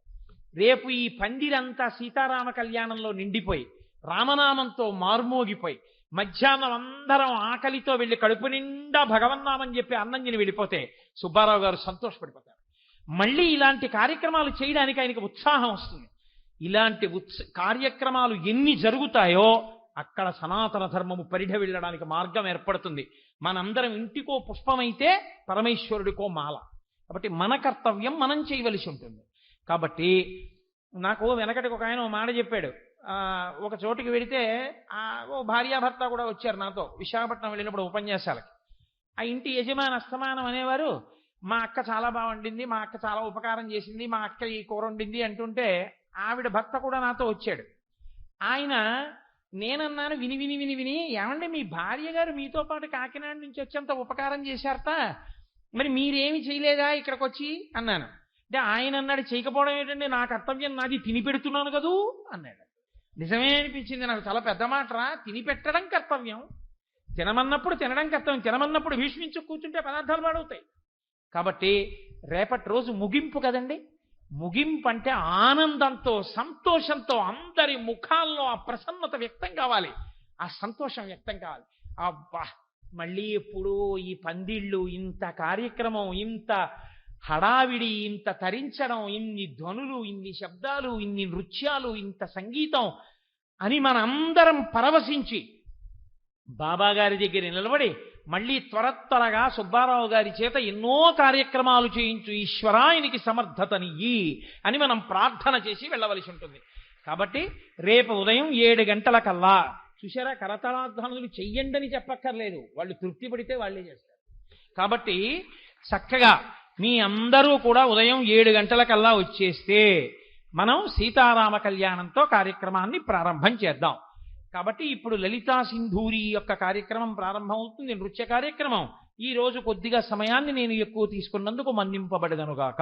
రేపు ఈ పందిరంతా సీతారామ కళ్యాణంలో నిండిపోయి రామనామంతో మార్మోగిపోయి మధ్యాహ్నం అందరం ఆకలితో వెళ్ళి కడుపు నిండా భగవన్నామం చెప్పి అన్నం తిని వెళ్ళిపోతే సుబ్బారావు గారు సంతోషపడిపోతారు. మళ్ళీ ఇలాంటి కార్యక్రమాలు చేయడానికి ఆయనకి ఉత్సాహం వస్తుంది. ఇలాంటి కార్యక్రమాలు ఎన్ని జరుగుతాయో అక్కడ సనాతన ధర్మము పరిఢ వెళ్ళడానికి మార్గం ఏర్పడుతుంది. మనందరం ఇంటికో పుష్పమైతే పరమేశ్వరుడికో మాల. కాబట్టి మన కర్తవ్యం మనం చేయవలసి ఉంటుంది. కాబట్టి నాకు వెనకటికి ఒక ఆయన ఓ మాట చెప్పాడు. ఒక చోటుకి వెళితే ఓ భార్యాభర్త కూడా వచ్చారు నాతో, విశాఖపట్నం వెళ్ళినప్పుడు ఉపన్యాసాలకి. ఆ ఇంటి యజమాని అస్తమానం అనేవారు, మా అక్క చాలా బాగా వండింది, మా అక్క చాలా ఉపకారం చేసింది, మా అక్క ఈ కూర వండింది అంటుంటే ఆవిడ భర్త కూడా నాతో వచ్చాడు. ఆయన నేనన్నాను విని విని విని విని, ఏమంటే మీ భార్య గారు మీతో పాటు కాకినాడ నుంచి వచ్చేంత ఉపకారం చేశారట, మరి మీరేమి చేయలేదా ఇక్కడికి వచ్చి అన్నాను. అంటే ఆయన అన్నాడు, చేయకపోవడం ఏంటంటే నా కర్తవ్యం నాది, తిని పెడుతున్నాను కదూ అన్నాడు. నిజమే అనిపించింది నాకు, చాలా పెద్ద మాటరా, తిని పెట్టడం కర్తవ్యం, తినమన్నప్పుడు తినడం కర్తవ్యం, తినమన్నప్పుడు భీష్మించు కూర్చుంటే పదార్థాలు పాడవుతాయి. కాబట్టి రేపటి రోజు ముగింపు కదండి. ముగింపు అంటే ఆనందంతో, సంతోషంతో అందరి ముఖాల్లో ఆ ప్రసన్నత వ్యక్తం కావాలి, ఆ సంతోషం వ్యక్తం కావాలి. అబ్బా, మళ్ళీ ఎప్పుడూ ఈ పందిళ్ళు, ఇంత కార్యక్రమం, ఇంత హడావిడి, ఇంత తరించడం, ఇన్ని ధ్వనులు, ఇన్ని శబ్దాలు, ఇన్ని నృత్యాలు, ఇంత సంగీతం అని మనందరం పరవశించి బాబాగారి దగ్గర నిలబడి మళ్ళీ త్వరగా సుబ్బారావు గారి చేత ఎన్నో కార్యక్రమాలు చేయించు ఈశ్వరాయనికి సమర్థతనియ్యి అని మనం ప్రార్థన చేసి వెళ్ళవలసి ఉంటుంది. కాబట్టి రేపు ఉదయం 7 గంటలకల్లా, చూసారా, కరతలాధ్వనులు చెయ్యండి అని చెప్పక్కర్లేదు, వాళ్ళు తృప్తి పడితే వాళ్ళే చేస్తారు. కాబట్టి చక్కగా మీ అందరూ కూడా ఉదయం 7 గంటలకల్లా వచ్చేస్తే మనం సీతారామ కళ్యాణంతో కార్యక్రమాన్ని ప్రారంభం చేద్దాం. కాబట్టి ఇప్పుడు లలితా సింధూరి యొక్క కార్యక్రమం ప్రారంభం అవుతుంది, నృత్య కార్యక్రమం. ఈ రోజు కొద్దిగా సమయాన్ని నేను ఎక్కువ తీసుకున్నందుకు మన్నింపబడదనుగాక.